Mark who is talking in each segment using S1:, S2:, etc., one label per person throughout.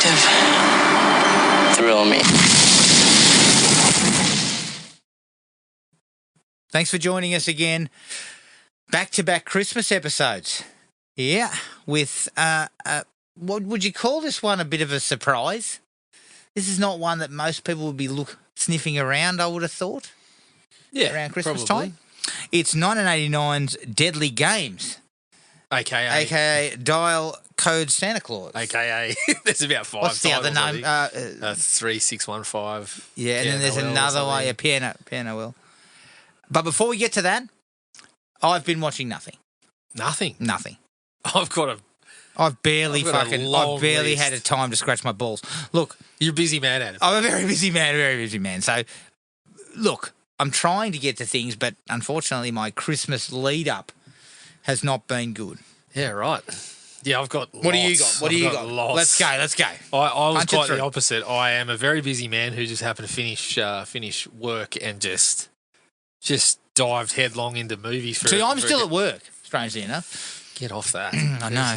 S1: detective. Thrill me.
S2: Thanks for joining us again. Back-to-back Christmas episodes. Yeah, with, what would you call this one, a bit of a surprise? This is not one that most people would be sniffing around, I would have thought.
S3: Yeah,
S2: around Christmas
S3: probably.
S2: time. It's 1989's Deadly Games.
S3: AKA
S2: Dial Code Santa Claus.
S3: AKA, there's about 5
S2: What's the other name?
S3: 3615.
S2: Yeah, and then there's another one, Piano Well. But before we get to that, I've been watching nothing.
S3: Nothing.
S2: I've barely
S3: list.
S2: had a time to scratch my balls. Look,
S3: You're a busy man, Adam.
S2: I'm a very busy man. So, look, I'm trying to get to things, but unfortunately my Christmas lead-up has not been good.
S3: Yeah, right. Yeah, I've got
S2: What do you got?
S3: What do you got?
S2: Let's go.
S3: I was
S2: Punch it
S3: quite
S2: through.
S3: the opposite. I am a very busy man who just happened to finish work and just dived headlong into movies.
S2: See, I'm still at work, strangely enough.
S3: Get off that.
S2: I know.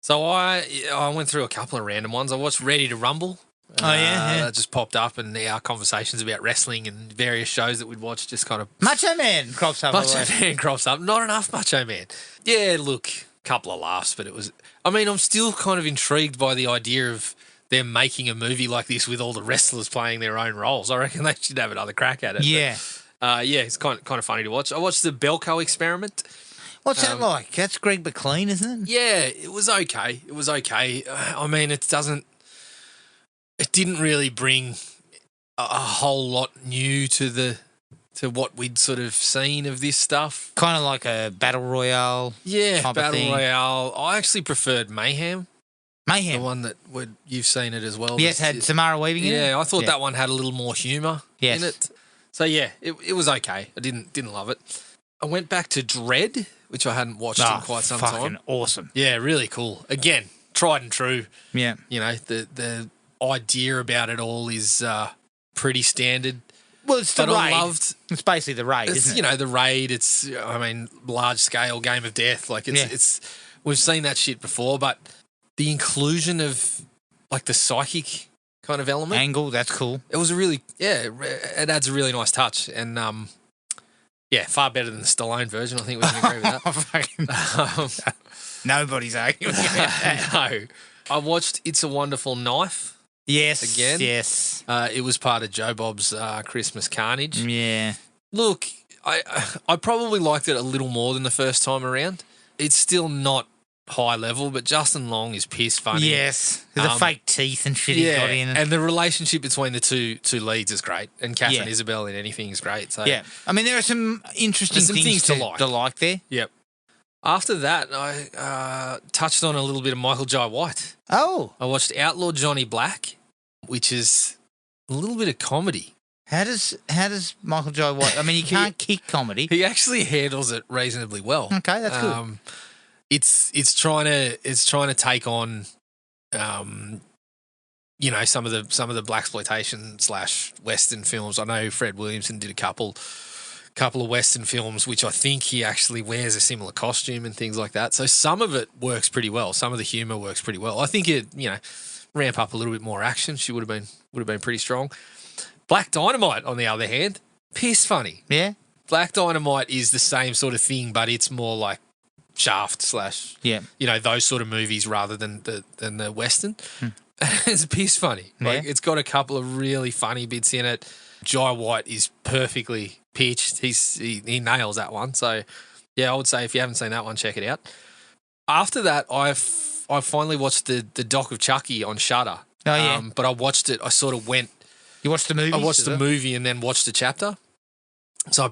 S3: So I went through a couple of random ones. I watched Ready to Rumble.
S2: Oh, yeah.
S3: That just popped up, and our conversations about wrestling and various shows that we'd watch just kind of...
S2: Macho Man crops up.
S3: Macho Man crops up. Not enough Macho Man. Yeah, look, couple of laughs, but it was... I mean, I'm still kind of intrigued by the idea of them making a movie like this with all the wrestlers playing their own roles. I reckon they should have another crack at it.
S2: Yeah.
S3: But, it's kind of funny to watch. I watched the Belko Experiment.
S2: What's that like? That's Greg McLean, isn't it?
S3: Yeah, it was okay. I mean, it didn't really bring a whole lot new to what we'd sort of seen of this stuff.
S2: Kind of like a battle royale.
S3: Yeah,
S2: type of
S3: battle
S2: thing.
S3: royale. I actually preferred Mayhem, the one that you've seen it as well.
S2: Yes, had Samara Weaving in it.
S3: Yeah, I thought that one had a little more humour in it. So yeah, it was okay. I didn't love it. I went back to Dread, which I hadn't watched in quite some time.
S2: Fucking awesome.
S3: Yeah, really cool. Again, tried and true.
S2: Yeah.
S3: You know, the idea about it all is pretty standard.
S2: Well, it's the
S3: but
S2: raid.
S3: I loved.
S2: It's basically the raid,
S3: It's,
S2: isn't it?
S3: you know, the raid. It's, I mean, large scale game of death. Like it's we've seen that shit before, but the inclusion of like the psychic kind of element
S2: Angle, that's cool.
S3: It was it adds a really nice touch, and far better than the Stallone version. I think we can agree with that.
S2: Nobody's arguing about that.
S3: No, I watched It's a Wonderful Knife.
S2: Yes.
S3: Again?
S2: Yes.
S3: It was part of Joe Bob's Christmas Carnage.
S2: Yeah.
S3: Look, I probably liked it a little more than the first time around. It's still not high level, but Justin Long is piss funny.
S2: Yes. The fake teeth and shit he's got in.
S3: And the relationship between the two leads is great. And Catherine Isabel in anything is great. So
S2: yeah. I mean, there are some interesting things to like there.
S3: Yep. After that, I touched on a little bit of Michael Jai White.
S2: Oh.
S3: I watched Outlaw Johnny Black, which is a little bit of comedy.
S2: How does Michael Jai White? I mean, you can't kick comedy.
S3: He actually handles it reasonably well.
S2: Okay, that's good.
S3: It's trying to take on, some of the blaxploitation / Western films. I know Fred Williamson did a couple of Western films, which I think he actually wears a similar costume and things like that. So some of it works pretty well. Some of the humour works pretty well. I think it, ramp up a little bit more action. She would have been pretty strong. Black Dynamite, on the other hand, piss funny.
S2: Yeah.
S3: Black Dynamite is the same sort of thing, but it's more like Shaft / those sort of movies rather than the Western. It's piss funny. Like it's got a couple of really funny bits in it. Jai White is perfectly pitched. He nails that one. So yeah, I would say if you haven't seen that one, check it out. After that, I finally watched the Doc of Chucky on Shudder.
S2: Oh yeah.
S3: But I watched it. I sort of went.
S2: You watched the movie?
S3: I watched the movie and then watched the chapter. So I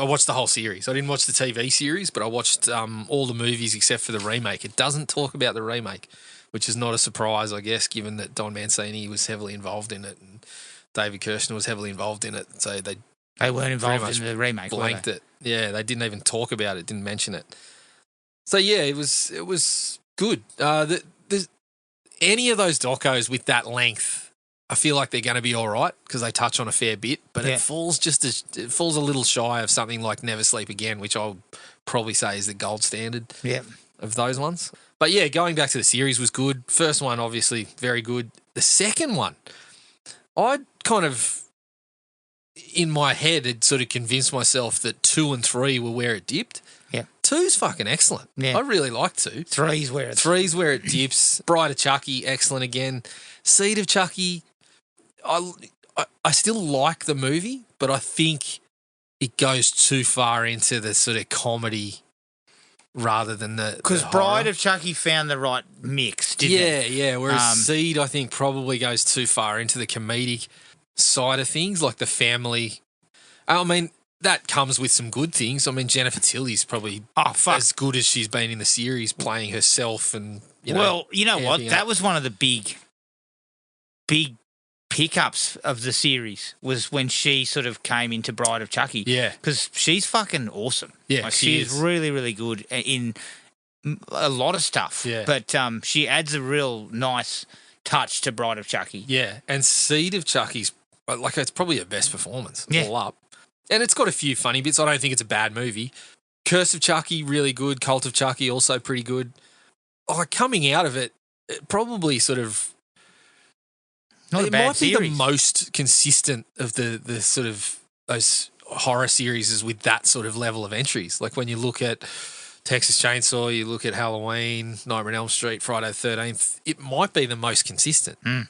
S3: watched the whole series. I didn't watch the TV series, but I watched all the movies except for the remake. It doesn't talk about the remake, which is not a surprise, I guess, given that Don Mancini was heavily involved in it and David Kirshner was heavily involved in it. So they
S2: weren't involved in the remake.
S3: Blanked it. Yeah, they didn't even talk about it. Didn't mention it. So yeah, it was good. Any of those docos with that length, I feel like they're going to be all right because they touch on a fair bit, but it falls a little shy of something like Never Sleep Again, which I'll probably say is the gold standard of those ones. But yeah, going back to the series was good. First one, obviously, very good. The second one, I kind of, in my head, had sort of convinced myself that 2 and 3 were where it dipped.
S2: Yeah.
S3: 2's fucking excellent.
S2: Yeah.
S3: I really like 2.
S2: 3's where it's...
S3: 3's where it dips. Bride of Chucky, excellent again. Seed of Chucky, I still like the movie, but I think it goes too far into the sort of comedy rather than the
S2: Because Bride of Chucky found the right mix, didn't it?
S3: Yeah. Whereas Seed, I think, probably goes too far into the comedic side of things, like the family. I mean, that comes with some good things. I mean, Jennifer Tilly's probably as good as she's been in the series, playing herself and, you know.
S2: Well, you know what?
S3: amping
S2: That
S3: up.
S2: was one of the big pickups of the series was when she sort of came into Bride of Chucky.
S3: Yeah.
S2: Because she's fucking awesome.
S3: Yeah,
S2: like,
S3: she
S2: is
S3: is.
S2: really, really good in a lot of stuff.
S3: Yeah.
S2: But she adds a real nice touch to Bride of Chucky.
S3: Yeah, and Seed of Chucky's, like, it's probably her best performance
S2: Yeah.
S3: all up. And it's got a few funny bits. I don't think it's a bad movie. Curse of Chucky, really good. Cult of Chucky, also pretty good. Oh, coming out of it probably sort of...
S2: Not a
S3: it
S2: bad
S3: might be
S2: series.
S3: the most consistent of the sort of those horror series with that sort of level of entries. Like when you look at Texas Chainsaw, you look at Halloween, Nightmare on Elm Street, Friday the 13th, it might be the most consistent.
S2: What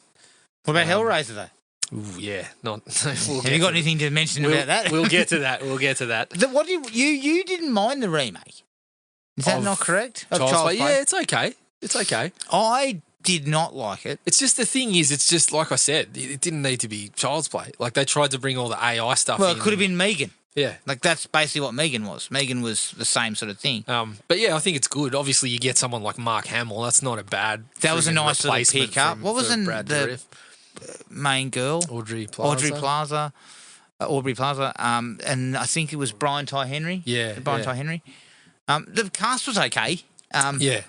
S2: about Hellraiser, though?
S3: Ooh, yeah. Not.
S2: Have you got anything to mention about that?
S3: We'll get to that. We'll get to that.
S2: What you didn't mind the remake? Is that
S3: Of
S2: not correct? Of
S3: Child's Play.
S2: Play?
S3: Yeah, it's okay. It's okay.
S2: I did not like it.
S3: It's just the thing is, it's just like I said, it didn't need to be Child's Play. Like they tried to bring all the AI stuff in.
S2: Well, it could have been Megan.
S3: Yeah.
S2: Like that's basically what Megan was. Megan was the same sort of thing.
S3: But yeah, I think it's good. Obviously, you get someone like Mark Hamill. That's not a bad.
S2: That was a
S3: friggin'
S2: nice little
S3: replacement
S2: pick up. What was
S3: for
S2: in
S3: Brad
S2: the
S3: Dourif.
S2: main girl?
S3: Aubrey Plaza.
S2: Aubrey Plaza. And I think it was Brian Ty Henry.
S3: Yeah,
S2: Brian
S3: yeah.
S2: Ty Henry. The cast was okay.
S3: Yeah.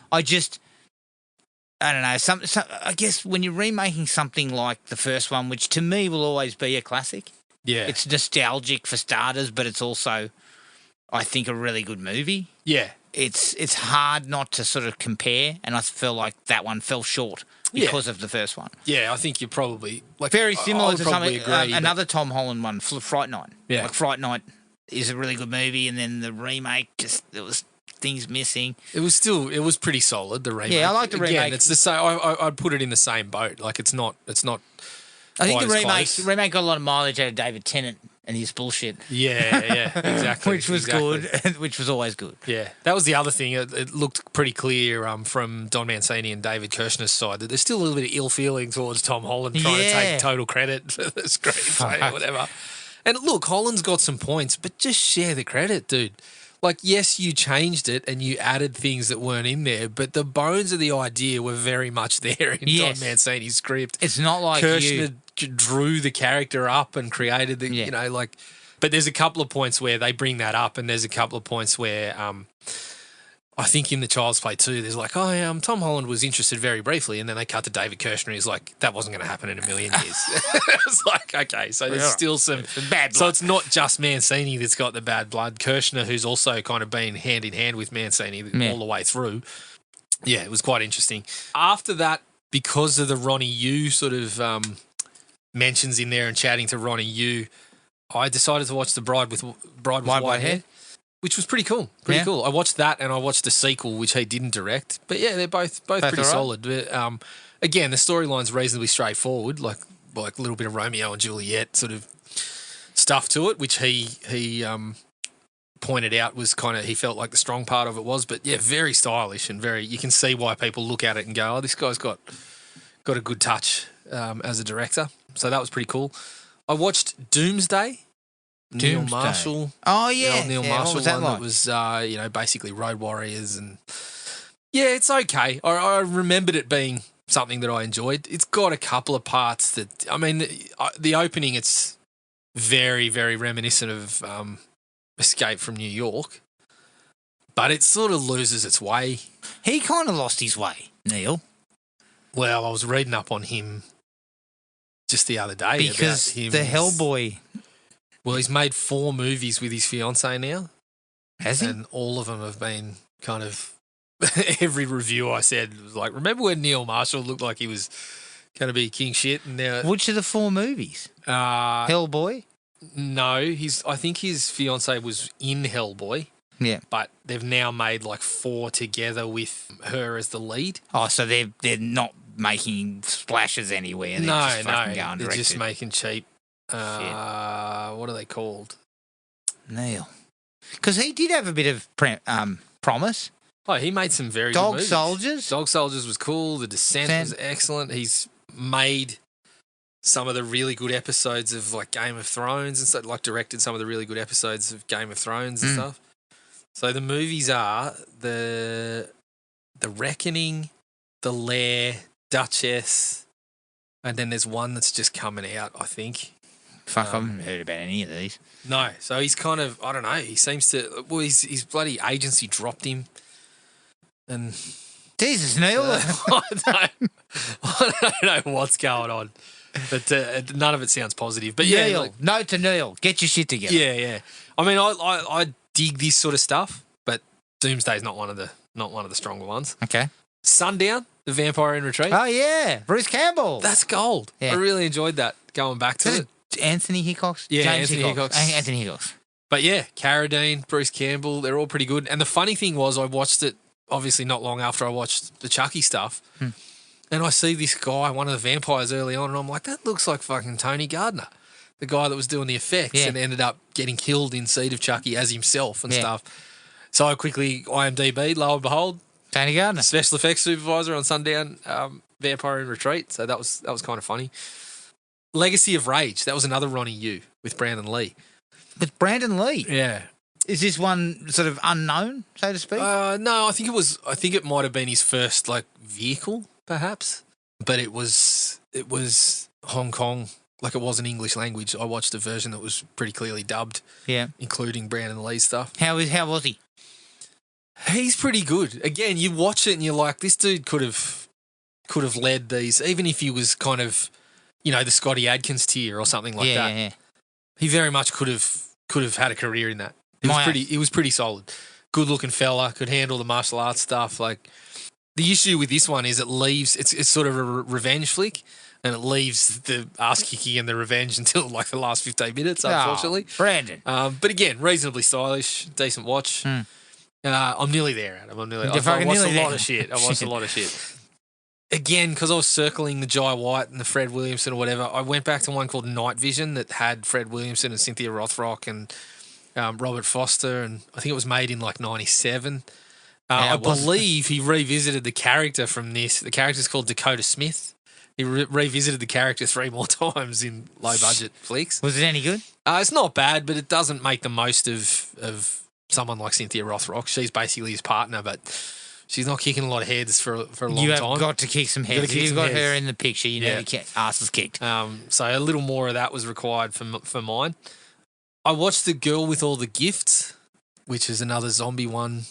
S2: I don't know. I guess when you're remaking something like the first one, which to me will always be a classic,
S3: Yeah.
S2: it's nostalgic for starters, but it's also, I think, a really good movie.
S3: Yeah.
S2: It's hard not to sort of compare, and I feel like that one fell short because of the first one.
S3: Yeah, I think you're probably like
S2: Very
S3: I
S2: similar
S3: would
S2: to
S3: probably
S2: something,
S3: agree, but-
S2: another Tom Holland one, Fright Night.
S3: Yeah.
S2: Like Fright Night is a really good movie, and then the remake there was things missing.
S3: It was pretty solid. The remake.
S2: Yeah, I like the
S3: Again,
S2: remake.
S3: it's the same. I'd put it in the same boat. Like it's not.
S2: I think
S3: quite
S2: the
S3: as close.
S2: remake got a lot of mileage out of David Tennant and his bullshit.
S3: Yeah, exactly.
S2: Which was
S3: exactly.
S2: good, which was always good.
S3: Yeah, that was the other thing. It looked pretty clear from Don Mancini and David Kirshner's side that there's still a little bit of ill feeling towards Tom Holland trying to
S2: Yeah.
S3: take total credit for the screenplay
S2: Fuck.
S3: or whatever. And look, Holland's got some points, but just share the credit, dude. Like, yes, you changed it and you added things that weren't in there, but the bones of the idea were very much there in
S2: Yes.
S3: Don Mancini's script.
S2: It's not like
S3: Kirshner drew the character up and created the,
S2: Yeah.
S3: you know, like. But there's a couple of points where they bring that up, and there's a couple of points where I think in the Child's Play too, there's like, Tom Holland was interested very briefly, and then they cut to David Kirshner. He's like, that wasn't going to happen in a million years. It's like, okay, so there's still some
S2: bad blood.
S3: So it's not just Mancini that's got the bad blood. Kirshner, who's also kind of been hand in hand with Mancini all the way through. Yeah, it was quite interesting. After that, because of the Ronnie Yu sort of mentions in there and chatting to Ronnie Yu, I decided to watch The Bride with White Hair, which was pretty cool. Pretty cool. I watched that and I watched the sequel, which he didn't direct. But yeah, they're both pretty
S2: all right.
S3: solid. But, again, the storyline's reasonably straightforward, like a little bit of Romeo and Juliet sort of stuff to it, which he pointed out was kind of, he felt like the strong part of it was. But yeah, very stylish and you can see why people look at it and go, oh, this guy's got a good touch as a director. So that was pretty cool. I watched Doomsday. Neil Marshall.
S2: Oh yeah,
S3: Neil
S2: What
S3: Marshall
S2: was that
S3: one
S2: like?
S3: that was basically Road Warriors, and yeah, it's okay. I remembered it being something that I enjoyed. It's got a couple of parts that the opening. It's very very reminiscent of Escape from New York, but it sort of loses its way.
S2: He kind of lost his way, Neil,
S3: Well, I was reading up on him just the other day
S2: because
S3: about him.
S2: the Hellboy
S3: Well, he's made 4 movies with his fiancée now.
S2: has he?
S3: And all of them have been kind of every review I said was like, remember when Neil Marshall looked like he was going to be king shit? And now,
S2: Which of the 4 movies? Hellboy?
S3: No, I think his fiance was in Hellboy.
S2: Yeah.
S3: But they've now made like 4 together with her as the lead.
S2: Oh, so they're not making splashes anywhere. They're just fucking going
S3: they're
S2: direct
S3: just
S2: to-
S3: making cheap. What are they called?
S2: Neil. Because he did have a bit of promise.
S3: Oh, he made some very good
S2: Dog
S3: movies.
S2: Soldiers.
S3: Dog Soldiers was cool. The Descent was excellent. He's made some of the really good episodes of like Game of Thrones and stuff, like directed some of the really good episodes of Game of Thrones and stuff. So the movies are the Reckoning, The Lair, Duchess, and then there's one that's just coming out, I think.
S2: Fuck, I haven't heard about any of these.
S3: No, so he's kind of, I don't know, he seems to, well, his bloody agency dropped him. And
S2: Jesus, Neil.
S3: I don't know what's going on, but none of it sounds positive. But yeah,
S2: Neil, note to Neil, get your shit together.
S3: Yeah. I mean, I dig this sort of stuff, but Doomsday's not one of the stronger ones.
S2: Okay.
S3: Sundown, The Vampire in Retreat.
S2: Oh yeah, Bruce Campbell.
S3: That's gold.
S2: Yeah.
S3: I really enjoyed that. Going back to it.
S2: Anthony Hickox.
S3: Yeah,
S2: James
S3: Anthony Hickox.
S2: Anthony Hickox.
S3: But yeah, Carradine, Bruce Campbell, they're all pretty good. And the funny thing was, I watched it obviously not long after I watched the Chucky stuff. And I see this guy, one of the vampires early on, and I'm like, that looks like fucking Tony Gardner, the guy that was doing the effects and ended up getting killed in Seed of Chucky as himself and stuff. So I quickly IMDb'd, lo and behold,
S2: Tony Gardner.
S3: special effects supervisor on Sundown, Vampire in Retreat. So that was kind of funny. Legacy of Rage, that was another Ronnie Yu with Brandon Lee.
S2: With Brandon Lee.
S3: Yeah.
S2: Is this one sort of unknown, so to speak?
S3: No, I think it might have been his first like vehicle, perhaps. But it was Hong Kong, like it was an English language. I watched a version that was pretty clearly dubbed, including Brandon Lee stuff.
S2: How was he?
S3: He's pretty good. Again, you watch it and you're like, this dude could have led these, even if he was kind of, the Scotty Adkins tier or something like that.
S2: Yeah.
S3: He very much could have had a career in that. He was pretty solid. Good looking fella, could handle the martial arts stuff. Like the issue with this one is it leaves it's sort of a revenge flick, and it leaves the ass kicking and the revenge until like the last 15 minutes, unfortunately.
S2: Brandon.
S3: But again, reasonably stylish, decent watch. I'm nearly there, Adam. I watched a lot of shit. I watched a lot of shit. Again, because I was circling the Jai White and the Fred Williamson or whatever, I went back to one called Night Vision that had Fred Williamson and Cynthia Rothrock and Robert Foster, and I think it was made in like 97. I believe he revisited the character from this. The character's called Dakota Smith. He revisited the character 3 more times in low-budget flicks.
S2: Was it any good?
S3: It's not bad, but it doesn't make the most of someone like Cynthia Rothrock. She's basically his partner, but she's not kicking a lot of heads for a long time.
S2: You have got to kick some heads. If you've got her in the picture, you know the ass is kicked.
S3: So a little more of that was required for mine. I watched The Girl with All the Gifts, which is another zombie one,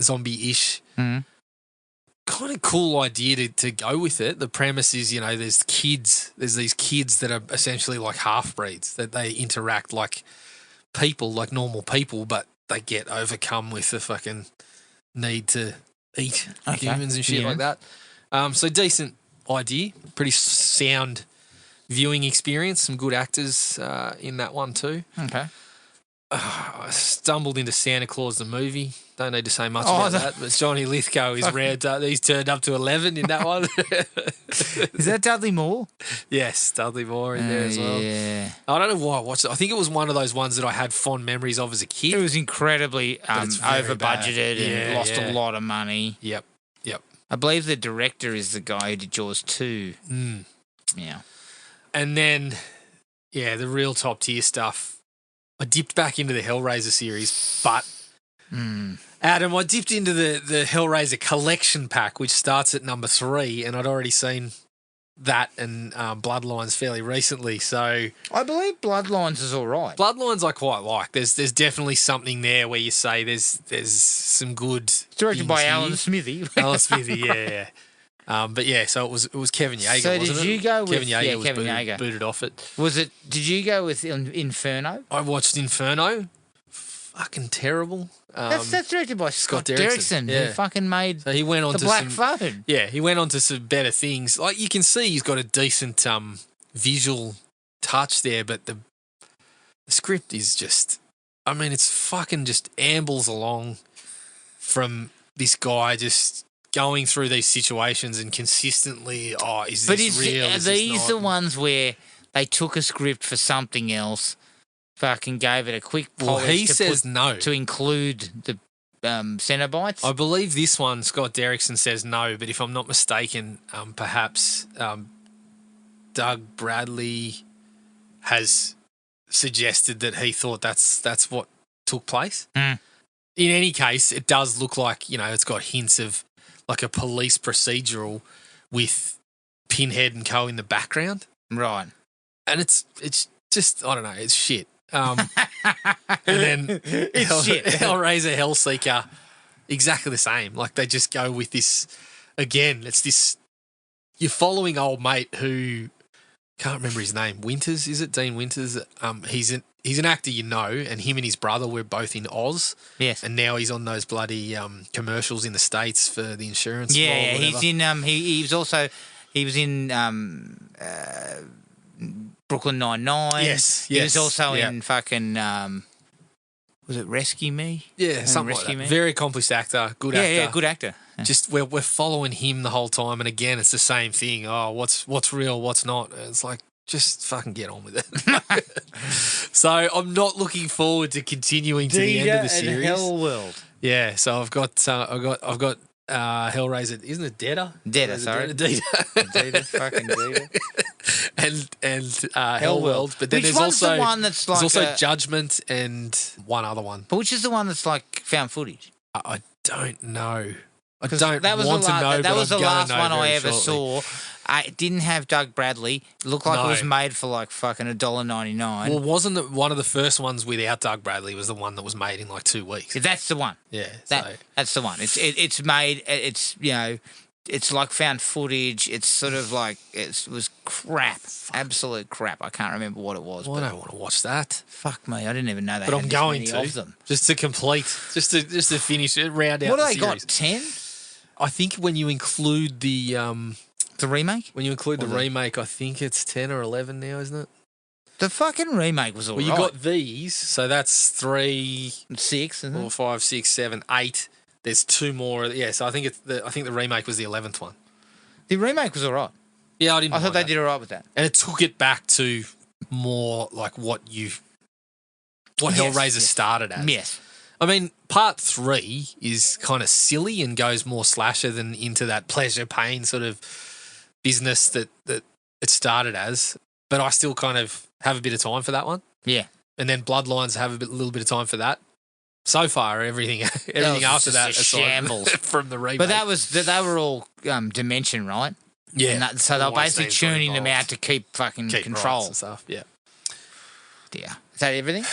S3: zombie-ish. Kind of cool idea to go with it. The premise is, there's these kids that are essentially like half-breeds, that they interact like people, like normal people, but they get overcome with the fucking need to eat humans and shit like that. So decent idea, pretty sound viewing experience, some good actors in that one too.
S2: Okay.
S3: I stumbled into Santa Claus the movie. Don't need to say much about that, but Johnny Lithgow is he's turned up to 11 in that one.
S2: Is that Dudley Moore?
S3: Yes, Dudley Moore in there as well.
S2: Yeah.
S3: I don't know why I watched it. I think it was one of those ones that I had fond memories of as a kid.
S2: It was incredibly over budgeted and lost a lot of money.
S3: Yep.
S2: I believe the director is the guy who did Jaws 2. Yeah. And
S3: then, the real top tier stuff. I dipped back into the Hellraiser series, but Adam, I dipped into the Hellraiser collection pack, which starts at number 3, and I'd already seen that and Bloodlines fairly recently. So
S2: I believe Bloodlines is all right.
S3: Bloodlines I quite like. There's definitely something there where you say there's some good.
S2: It's directed by Alan Smithy.
S3: Alan Smithy, yeah. But so it was Kevin Yeager.
S2: So
S3: wasn't
S2: did you go with
S3: Kevin Yeager? Was
S2: Kevin Yeager
S3: booted off it.
S2: Was it? Did you go with Inferno?
S3: I watched Inferno. fucking terrible.
S2: That's directed by Scott
S3: Derrickson,
S2: Derrickson,
S3: yeah.
S2: who fucking made
S3: So he went on
S2: The
S3: to
S2: Black
S3: some,
S2: Phone.
S3: yeah, he went on to some better things. Like you can see, he's got a decent visual touch there, but the script is just, I mean, it's fucking just ambles along from this guy just going through these situations and consistently, is this real? Is this
S2: these
S3: not?
S2: the ones where they took a script for something else, fucking gave it a quick polish
S3: Well, he says no.
S2: to include the Cenobites?
S3: I believe this one, Scott Derrickson says no, but if I'm not mistaken, perhaps Doug Bradley has suggested that he thought that's what took place.
S2: Mm.
S3: In any case, it does look like, it's got hints of like a police procedural with Pinhead and co in the background.
S2: Right.
S3: And it's just, I don't know, it's shit. And then
S2: It's shit.
S3: Hellraiser, Hellseeker, exactly the same. Like they just go with this, again, it's this, you're following old mate who, can't remember his name, Winters, is it? Dean Winters? He's an actor and him and his brother were both in Oz.
S2: Yes.
S3: And now he's on those bloody commercials in the States for the insurance.
S2: Yeah,
S3: role or
S2: he's
S3: whatever.
S2: in he was in Brooklyn Nine-Nine.
S3: Yes,
S2: He was
S3: yes,
S2: also
S3: yeah.
S2: in fucking was it Rescue Me?
S3: Yeah, something like
S2: Rescue
S3: that.
S2: Me?
S3: Very accomplished actor, good actor.
S2: Yeah, good actor. Yeah.
S3: Just we're following him the whole time, and again, it's the same thing. Oh, what's real, what's not? It's like just fucking get on with it. So I'm not looking forward to continuing to the end of the series.
S2: Hell World.
S3: Yeah, so I've got Hellraiser. Isn't it
S2: Deader, sorry.
S3: Deader.
S2: Fucking Deader.
S3: and Hellworld. But then
S2: Which
S3: there's
S2: one's
S3: also
S2: the one that's like
S3: there's also Judgment and one other one.
S2: But which is the one that's like found footage?
S3: I don't know. I
S2: 'Cause
S3: don't
S2: that was
S3: want
S2: the
S3: to know.
S2: That
S3: but
S2: was
S3: I'm
S2: the
S3: gonna
S2: last
S3: know
S2: one I
S3: very
S2: ever
S3: shortly.
S2: saw. It didn't have Doug Bradley. It looked like it was
S3: No.
S2: made for like fucking $1.99.
S3: Well, wasn't it one of the first ones without Doug Bradley? Was the one that was made in like 2 weeks?
S2: That's the one.
S3: Yeah,
S2: That's the one. It's made. It's it's like found footage. It's sort of like it was crap, absolute crap. I can't remember what it was.
S3: Well, I
S2: but
S3: don't want to watch that.
S2: fuck me, I didn't even know they
S3: But
S2: had
S3: I'm
S2: this
S3: going
S2: many
S3: to
S2: of them.
S3: just to complete, just to finish it, round out.
S2: What
S3: the
S2: have they got?
S3: series.
S2: 10?
S3: I think when you include the
S2: The remake?
S3: remake, I think it's 10 or 11 now, isn't it?
S2: The fucking remake was all
S3: Well,
S2: right.
S3: you got these, so that's 3,
S2: 6, isn't
S3: 4,
S2: it?
S3: 5, 6, 7, 8. There's 2 more. Yeah, so I think the remake was the 11th one.
S2: The remake was all right.
S3: Yeah, I didn't.
S2: I thought
S3: mind
S2: they
S3: that.
S2: did all right with that.
S3: And it took it back to more like what
S2: Yes,
S3: Hellraiser
S2: yes.
S3: started as.
S2: Yes.
S3: I mean, part 3 is kind of silly and goes more slasher than into that pleasure pain sort of business that it started as. But I still kind of have a bit of time for that one.
S2: Yeah.
S3: And then Bloodlines have a little bit of time for that. So far, everything
S2: was
S3: after
S2: just
S3: that
S2: a
S3: aside
S2: shambles.
S3: from the remake.
S2: But they were all Dimension, right?
S3: yeah.
S2: And so they're
S3: Always
S2: basically
S3: seems to
S2: tuning them
S3: involve
S2: out to keep fucking
S3: keep
S2: control.
S3: rights and stuff. Yeah,
S2: Yeah. Is that everything?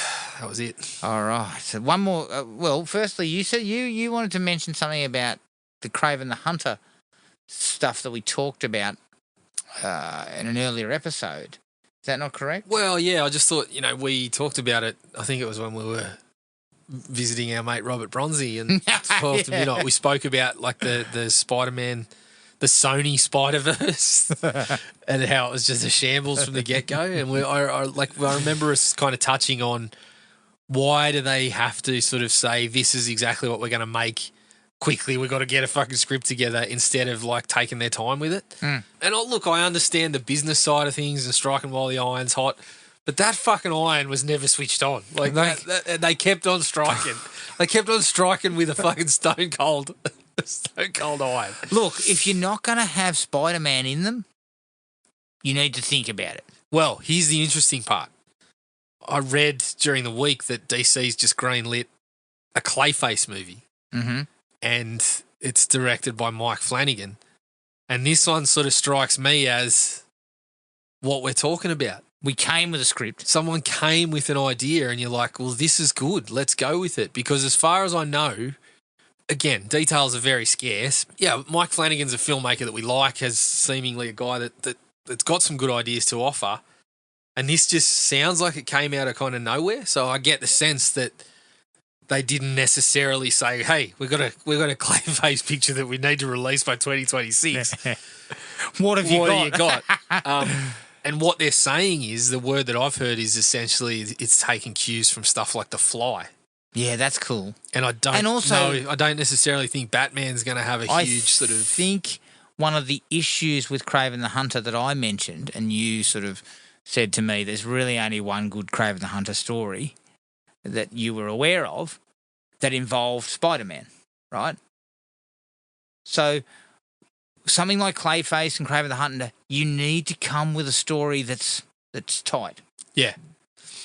S3: that was it.
S2: All right. So one more. Well, firstly, you said you wanted to mention something about the Craven the Hunter stuff that we talked about in an earlier episode. Is that not correct?
S3: Well, yeah, I just thought, we talked about it. I think it was when we were visiting our mate Robert Bronzy and 12 to midnight. We spoke about like the Spider-Man, the Sony Spider-Verse and how it was just a shambles from the get-go. And I remember us kind of touching on why do they have to sort of say this is exactly what we're going to make quickly. We've got to get a fucking script together instead of like taking their time with it.
S2: Mm.
S3: And look, I understand the business side of things and striking while the iron's hot, but that fucking iron was never switched on. Like they kept on striking. They kept on striking with a fucking stone cold iron.
S2: Look, if you're not going to have Spider-Man in them, you need to think about it.
S3: Well, here's the interesting part. I read during the week that DC's just greenlit a Clayface movie.
S2: Mm-hmm.
S3: And it's directed by Mike Flanagan. And this one sort of strikes me as what we're talking about.
S2: We came with a script.
S3: Someone came with an idea and you're like, well, this is good. Let's go with it. Because as far as I know, again, details are very scarce. Yeah, Mike Flanagan's a filmmaker that we like, has seemingly a guy that's got some good ideas to offer. And this just sounds like it came out of kind of nowhere. So I get the sense that they didn't necessarily say, "Hey, we got a Clayface picture that we need to release by 2026."
S2: What have you got?
S3: And what they're saying is, the word that I've heard is essentially it's taking cues from stuff like The Fly.
S2: Yeah, that's cool.
S3: And I don't necessarily think Batman's going to have a huge sort of.
S2: I think one of the issues with Kraven the Hunter that I mentioned, and you sort of said to me, there's really only one good Kraven the Hunter story that you were aware of that involved Spider-Man, right? So something like Clayface and Kraven the Hunter, you need to come with a story that's tight.
S3: Yeah.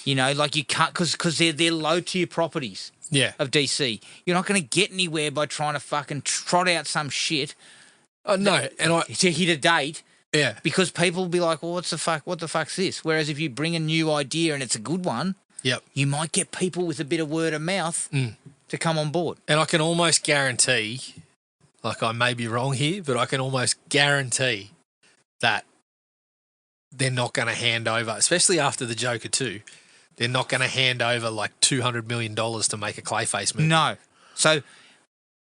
S2: You know, like you can't, because they're low tier properties of DC. You're not going to get anywhere by trying to fucking trot out some shit.
S3: Oh, no.
S2: To hit a date.
S3: Yeah.
S2: Because people will be like, well, what the fuck's this? Whereas if you bring a new idea and it's a good one, you might get people with a bit of word of mouth to come on board.
S3: And I can almost guarantee, like I may be wrong here, but I can almost guarantee that they're not going to hand over, especially after the Joker 2, they're not going to hand over like $200 million to make a Clayface movie.
S2: No. So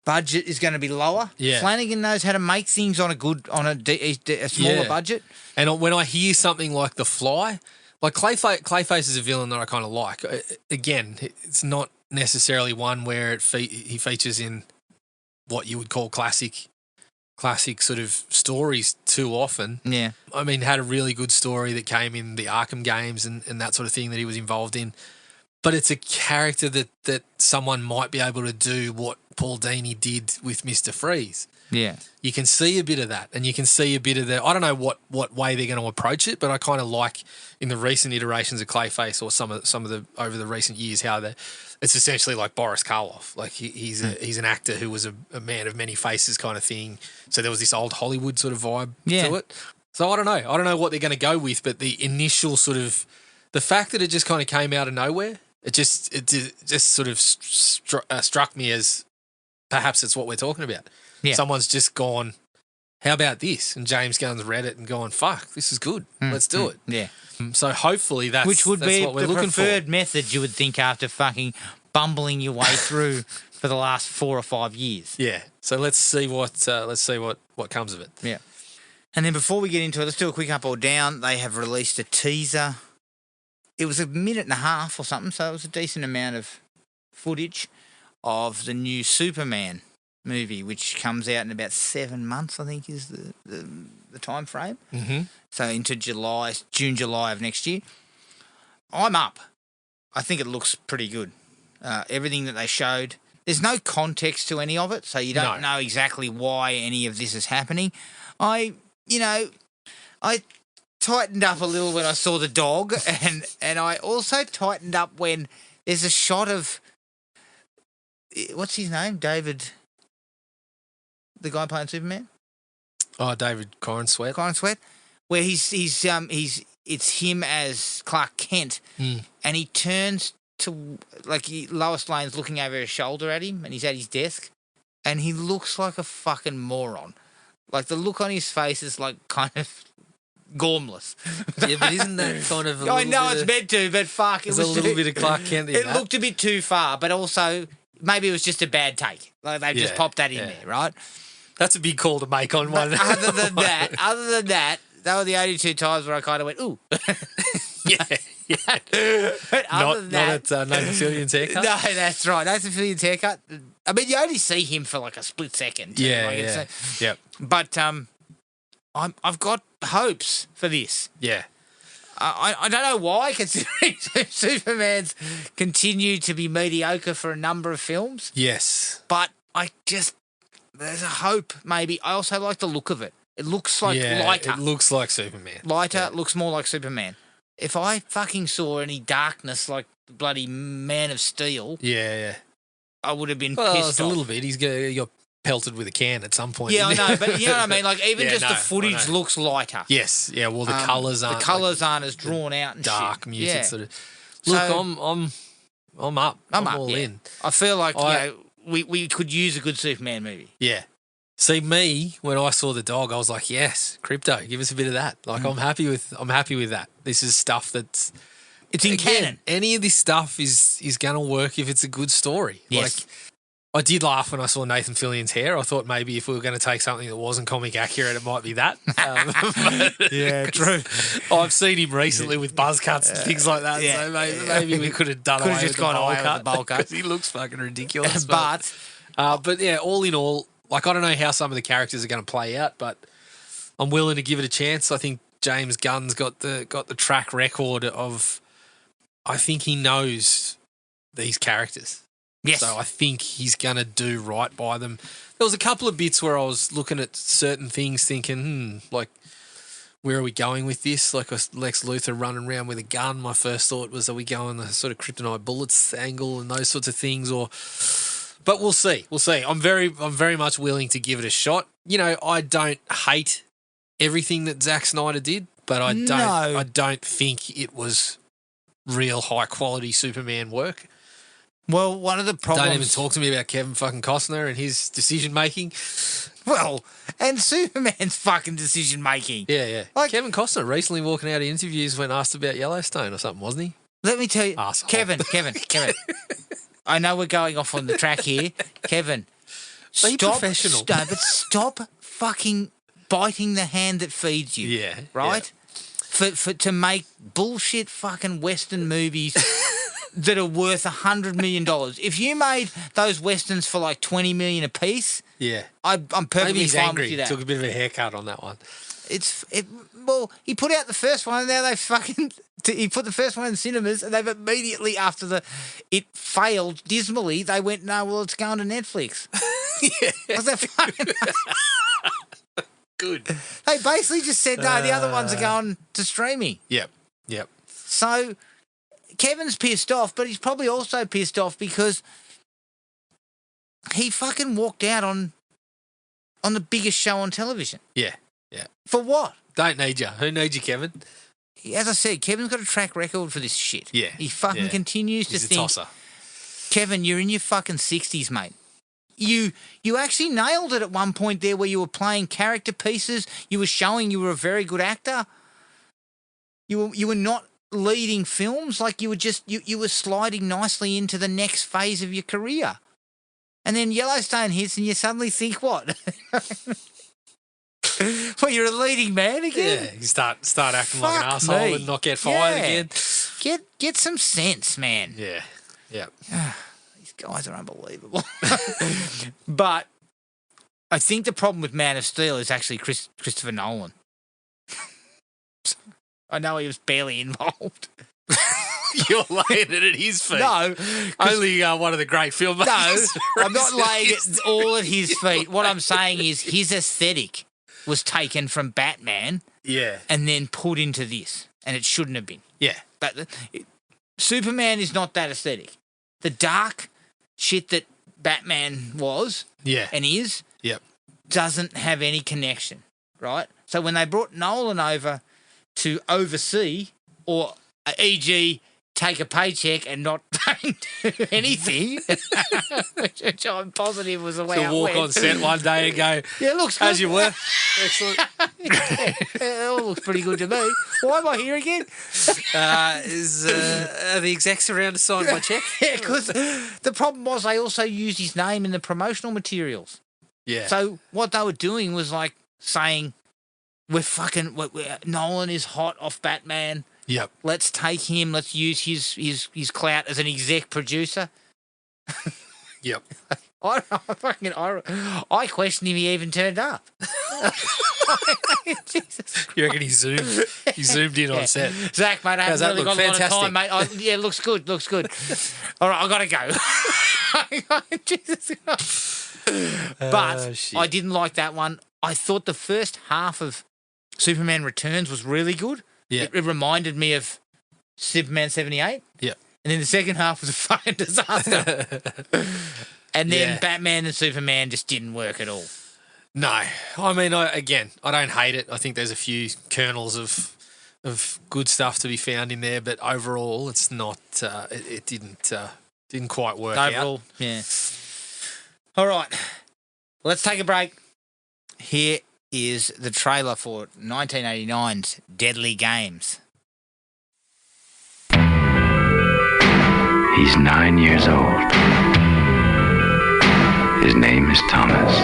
S2: budget is going to be lower.
S3: Yeah.
S2: Flanagan knows how to make things on a smaller budget.
S3: And when I hear something like The Fly, like Clayface is a villain that I kind of like. Again, it's not necessarily one where he features in what you would call classic sort of stories too often.
S2: Yeah.
S3: I mean, had a really good story that came in the Arkham games and that sort of thing that he was involved in. But it's a character that someone might be able to do what Paul Dini did with Mr. Freeze.
S2: Yeah.
S3: You can see a bit of that, and you can see a bit of the. I don't know what way they're going to approach it, but I kind of like in the recent iterations of Clayface or some of the over the recent years how it's essentially like Boris Karloff. Like he's an actor who was a man of many faces kind of thing. So there was this old Hollywood sort of vibe to it. So I don't know. I don't know what they're going to go with, but the initial sort of the fact that it just kind of came out of nowhere, it just sort of struck me as perhaps it's what we're talking about. Yeah. Someone's just gone, how about this? And James Gunn's read it and gone, fuck, this is good. Let's do it.
S2: Yeah.
S3: So hopefully that's
S2: which would be
S3: what we're
S2: the
S3: looking
S2: preferred method, you would think, after fucking bumbling your way through for the last 4 or 5 years.
S3: Yeah. So let's see what comes of it.
S2: Yeah. And then before we get into it, let's do a quick up or down. They have released a teaser. It was a minute and a half or something, so it was a decent amount of footage of the new Superman movie, which comes out in about 7 months, I think is the time frame.
S3: Mm-hmm.
S2: So into June, July of next year. I'm up. I think it looks pretty good. Everything that they showed, there's no context to any of it, so you don't know exactly why any of this is happening. I tightened up a little when I saw the dog, and I also tightened up when there's a shot of, what's his name? David, the guy playing Superman?
S3: Oh, David
S2: Cornsweet, where it's him as Clark Kent, and he turns to, like, Lois Lane's looking over her shoulder at him, and he's at his desk, and he looks like a fucking moron. Like, the look on his face is, like, kind of gormless.
S3: Yeah, but isn't that kind of
S2: I know it's meant to, but fuck.
S3: It was a little bit of Clark Kent in
S2: it
S3: that.
S2: Looked a bit too far, but also maybe it was just a bad take. Like, they just popped that in there, right?
S3: That's a big call to make on one.
S2: Other than that, they were the only 2 times where I kind of went, ooh. But
S3: not at Nathan Fillion's haircut?
S2: No, that's right. Nathan Fillion's haircut. I mean, you only see him for like a split second.
S3: Yep.
S2: But I've got hopes for this.
S3: Yeah.
S2: I don't know why, considering Superman's continued to be mediocre for a number of films.
S3: Yes.
S2: But there's a hope, maybe. I also like the look of it. It looks like lighter.
S3: It looks like Superman.
S2: Lighter, looks more like Superman. If I fucking saw any darkness like bloody Man of Steel, I would have been pissed off.
S3: A little bit. He got pelted with a can at some point.
S2: Yeah, I know, but you know what I mean? Like, even the footage looks lighter.
S3: Yes, yeah, well, the colours aren't...
S2: The colours aren't as drawn out and
S3: dark,
S2: shit.
S3: muted sort of... Look, so, I'm up. I'm all in.
S2: I feel like, we could use a good Superman movie.
S3: Yeah. See, me, when I saw the dog, I was like, yes, Crypto, give us a bit of that. Like, I'm happy with that. This is stuff that's
S2: It's in canon.
S3: Any of this stuff is going to work if it's a good story.
S2: Yes.
S3: Like, I did laugh when I saw Nathan Fillion's hair. I thought maybe if we were going to take something that wasn't comic accurate, it might be that.
S2: Yeah, true.
S3: I've seen him recently with buzz cuts and things like that.
S2: Yeah.
S3: So maybe we could have done away
S2: just
S3: with
S2: gone
S3: the bowl
S2: away with
S3: cut.
S2: the bowl cut.
S3: 'Cause he looks fucking ridiculous.
S2: But
S3: Yeah, all in all, like I don't know how some of the characters are going to play out, but I'm willing to give it a chance. I think James Gunn's got the track record of. I think he knows these characters.
S2: yes.
S3: So I think he's going to do right by them. There was a couple of bits where I was looking at certain things thinking, like, where are we going with this? Like a Lex Luthor running around with a gun. My first thought was, are we going the sort of kryptonite bullets angle and those sorts of things? But we'll see. We'll see. I'm very much willing to give it a shot. You know, I don't hate everything that Zack Snyder did, but I don't think it was real high quality Superman work.
S2: Well, one of the problems...
S3: Don't even talk to me about Kevin fucking Costner and his decision making.
S2: Well, and Superman's fucking decision making.
S3: Yeah.
S2: Like-
S3: Kevin Costner recently walking out of interviews when asked about Yellowstone or something, wasn't he?
S2: Let me tell you,
S3: Arsehole.
S2: Kevin. I know we're going off on the track here. Kevin,
S3: Be professional.
S2: But stop fucking biting the hand that feeds you.
S3: Yeah.
S2: Right? To make bullshit fucking Western movies that are worth $100 million. If you made those Westerns for like $20 million a piece,
S3: Yeah.
S2: I'm perfectly
S3: Maybe he's
S2: fine
S3: angry.
S2: with you that.
S3: Took a bit of a haircut on that one.
S2: Well, he put out the first one and now he put the first one in cinemas and they've immediately after it failed dismally, they went, no, well, it's going to Netflix.
S3: Yeah.
S2: Was that fucking...
S3: Good.
S2: They basically just said, no, the other ones are going to streaming.
S3: Yep.
S2: So Kevin's pissed off, but he's probably also pissed off because he fucking walked out on the biggest show on television.
S3: Yeah.
S2: For what?
S3: Don't need you. Who needs you, Kevin?
S2: As I said, Kevin's got a track record for this shit.
S3: Yeah.
S2: He fucking continues
S3: He's
S2: to
S3: a
S2: think,
S3: tosser.
S2: Kevin, you're in your fucking 60s, mate. You actually nailed it at one point there where you were playing character pieces. You were showing you were a very good actor. You were not leading films. Like you were just you were sliding nicely into the next phase of your career. And then Yellowstone hits and you suddenly think what? Well, you're a leading man again.
S3: Yeah, you start acting like an
S2: Fuck
S3: asshole
S2: me.
S3: and not get fired again.
S2: Get some sense, man.
S3: Yeah.
S2: These guys are unbelievable. But I think the problem with Man of Steel is actually Christopher Nolan. I know he was barely involved.
S3: You're laying it at his feet.
S2: No,
S3: Only one of the great filmmakers.
S2: no, I'm not laying it all at his feet. What I'm saying is his aesthetic was taken from Batman
S3: Yeah.
S2: and then put into this, and it shouldn't have been.
S3: Yeah.
S2: But Superman is not that aesthetic. The dark shit that Batman was
S3: Yeah.
S2: and is
S3: Yep.
S2: doesn't have any connection, right? So when they brought Nolan over to oversee, or e.g., take a paycheck and not do anything, which I'm positive was the way
S3: To walk on set one day and go,
S2: Yeah, it looks good.
S3: as you were. Excellent.
S2: It all looks pretty good to me. Why am I here again?
S3: Are the execs around to sign my check?
S2: Yeah, because the problem was they also used his name in the promotional materials.
S3: Yeah.
S2: So what they were doing was like saying, Nolan is hot off Batman.
S3: Yep.
S2: Let's take him. Let's use his clout as an exec producer.
S3: Yep.
S2: I question if he even turned up. Jesus.
S3: You reckon he zoomed in on set?
S2: Zach, mate, I
S3: How's
S2: haven't
S3: that
S2: really
S3: look?
S2: got a lot of time, mate. Yeah, it looks good. All right, I got to go. Jesus. But
S3: shit.
S2: I didn't like that one. I thought the first half of Superman Returns was really good.
S3: Yeah.
S2: It reminded me of Superman 78.
S3: Yeah.
S2: And then the second half was a fucking disaster. And then
S3: Yeah.
S2: Batman and Superman just didn't work at all.
S3: No. I mean, I don't hate it. I think there's a few kernels of good stuff to be found in there, but overall, it's not. It didn't quite work
S2: Overall, yeah. All right. Let's take a break. Here is the trailer for 1989's Deadly Games.
S4: He's 9 years old. His name is Thomas.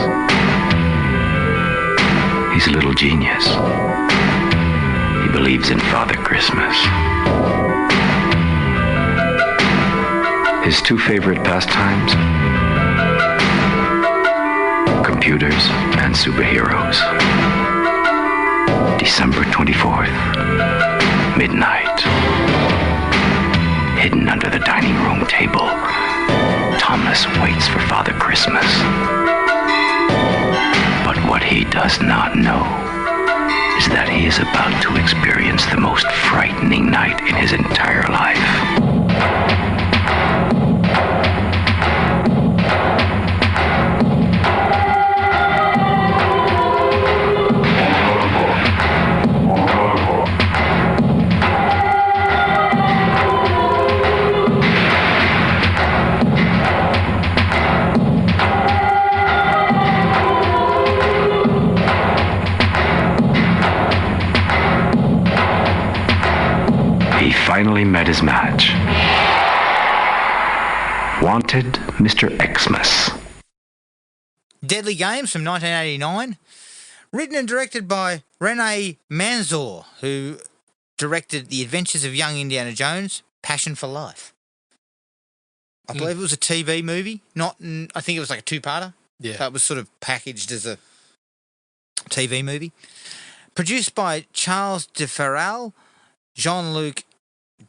S4: He's a little genius. He believes in Father Christmas. His two favorite pastimes? Computers and superheroes. December 24th, midnight. Hidden under the dining room table, Thomas waits for Father Christmas. But what he does not know is that he is about to experience the most frightening night in his entire life. Finally met his match. Wanted Mr. Xmas.
S2: Deadly Games from 1989. Written and directed by Rene Manzor, who directed The Adventures of Young Indiana Jones, Passion for Life. I believe it was a TV movie. I think it was like a two-parter.
S3: Yeah.
S2: So it was sort of packaged as a TV movie. Produced by Charles de Ferral, Jean-Luc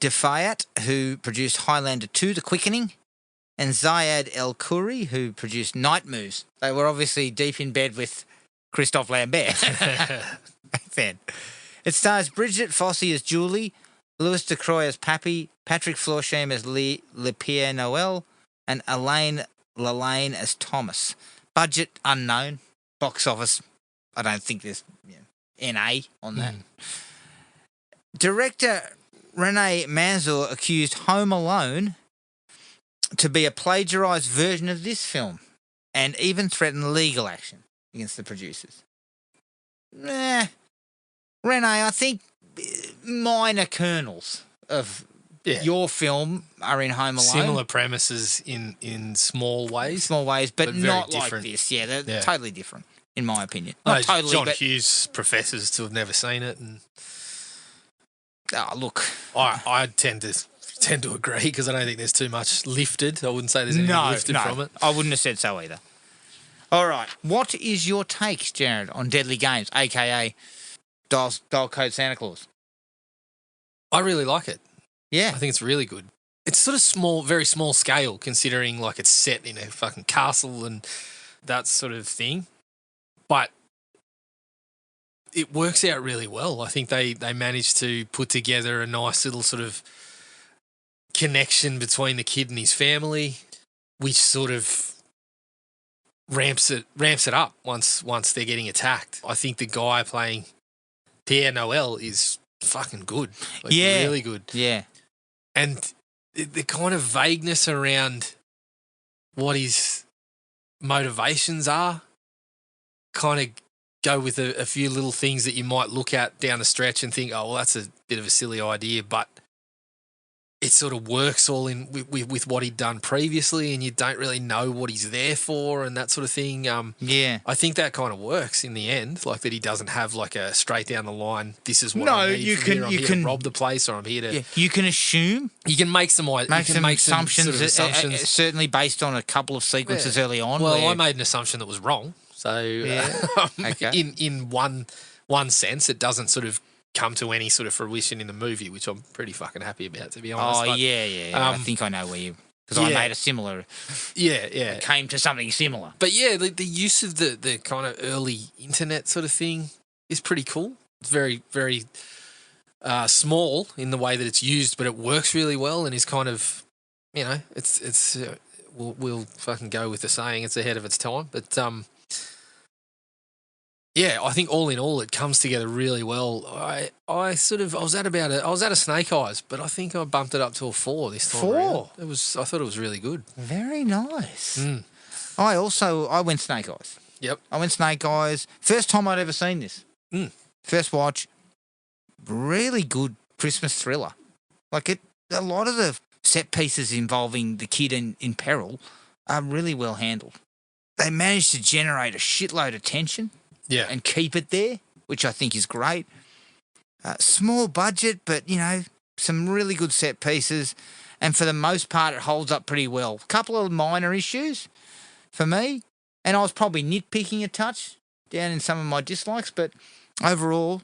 S2: Defayat, who produced Highlander 2, The Quickening, and Zayed El Khoury, who produced Night Moves. They were obviously deep in bed with Christophe Lambert back then. It stars Bridget Fossey as Julie, Louis Decroix as Pappy, Patrick Florsham as Le Pierre Noel, and Elaine Lalane as Thomas. Budget unknown. Box office, I don't think there's NA on that. Director Rene Manzor accused Home Alone to be a plagiarised version of this film and even threatened legal action against the producers. Rene, I think minor kernels of your film are in Home Alone.
S3: Similar premises in small ways.
S2: Small ways, but not
S3: different.
S2: like this. Yeah, they're totally different, in my opinion.
S3: No,
S2: Not totally,
S3: John
S2: but...
S3: Hughes professes to have never seen it, and
S2: look,
S3: I tend to agree because I don't think there's too much lifted. I wouldn't say there's anything lifted from it.
S2: I wouldn't have said so either. All right, what is your take, Jared, on Deadly Games, aka Dial Code Santa Claus?
S3: I really like it.
S2: Yeah,
S3: I think it's really good. It's sort of small, very small scale, considering like it's set in a fucking castle and that sort of thing, but it works out really well. I think they managed to put together a nice little sort of connection between the kid and his family, which sort of ramps it up once they're getting attacked. I think the guy playing Pierre Noel is fucking good. Really good.
S2: Yeah.
S3: And the kind of vagueness around what his motivations are kind of go with a few little things that you might look at down the stretch and think, oh, well, that's a bit of a silly idea, but it sort of works all in with what he'd done previously, and you don't really know what he's there for and that sort of thing. I think that kind of works in the end, like that he doesn't have like a straight down the line, this is what I need from here. I'm here to rob the place, or I'm here to...
S2: Yeah, you can assume.
S3: You can make some
S2: assumptions,
S3: sort of assumptions.
S2: Certainly based on a couple of sequences early on.
S3: Well, I made an assumption that was wrong. So
S2: okay.
S3: in one sense, it doesn't sort of come to any sort of fruition in the movie, which I'm pretty fucking happy about, to be honest.
S2: Oh, I think I know where you... Because I made a similar...
S3: Yeah.
S2: Came to something similar.
S3: But yeah, the use of the kind of early internet sort of thing is pretty cool. It's very, very small in the way that it's used, but it works really well and is kind of, it's we'll fucking go with the saying, it's ahead of its time. But yeah, I think all in all, it comes together really well. I was at a Snake Eyes, but I think I bumped it up to a 4 this time.
S2: 4?
S3: I thought it was really good.
S2: Very nice. I went Snake Eyes.
S3: Yep.
S2: I went Snake Eyes. First time I'd ever seen this. First watch. Really good Christmas thriller. Like a lot of the set pieces involving the kid in peril are really well handled. They managed to generate a shitload of tension and keep it there, which I think is great. Small budget, but, some really good set pieces. And for the most part, it holds up pretty well. A couple of minor issues for me, and I was probably nitpicking a touch down in some of my dislikes, but overall,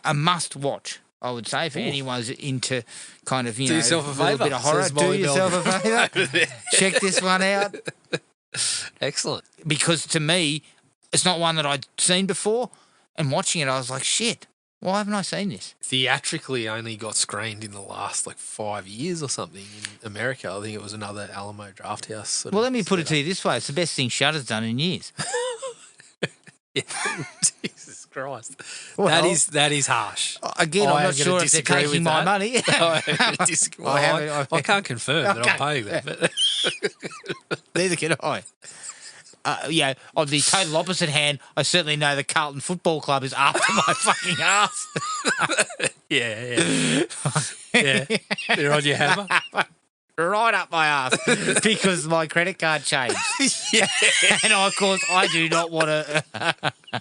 S2: a must watch, I would say, for anyone who's into kind of,
S3: Do yourself a
S2: little
S3: favour,
S2: bit of horror.
S3: says
S2: Do
S3: Molly
S2: yourself a favour. Check this one out.
S3: Excellent.
S2: Because to me, it's not one that I'd seen before, and watching it, I was like, shit, why haven't I seen this?
S3: Theatrically only got screened in the last 5 years or something in America. I think it was another Alamo Drafthouse.
S2: Well, let me put it to you this way. It's the best thing Shudder's done in years.
S3: Jesus Christ.
S2: Well,
S3: that is harsh.
S2: Again, I'm not sure if they're taking my money.
S3: I can't confirm that I'm paying them. But
S2: Neither can I. On the total opposite hand, I certainly know the Carlton Football Club is after my fucking ass.
S3: Yeah. They're on your hammer.
S2: Right up my ass because my credit card changed. And of course, I do not want to.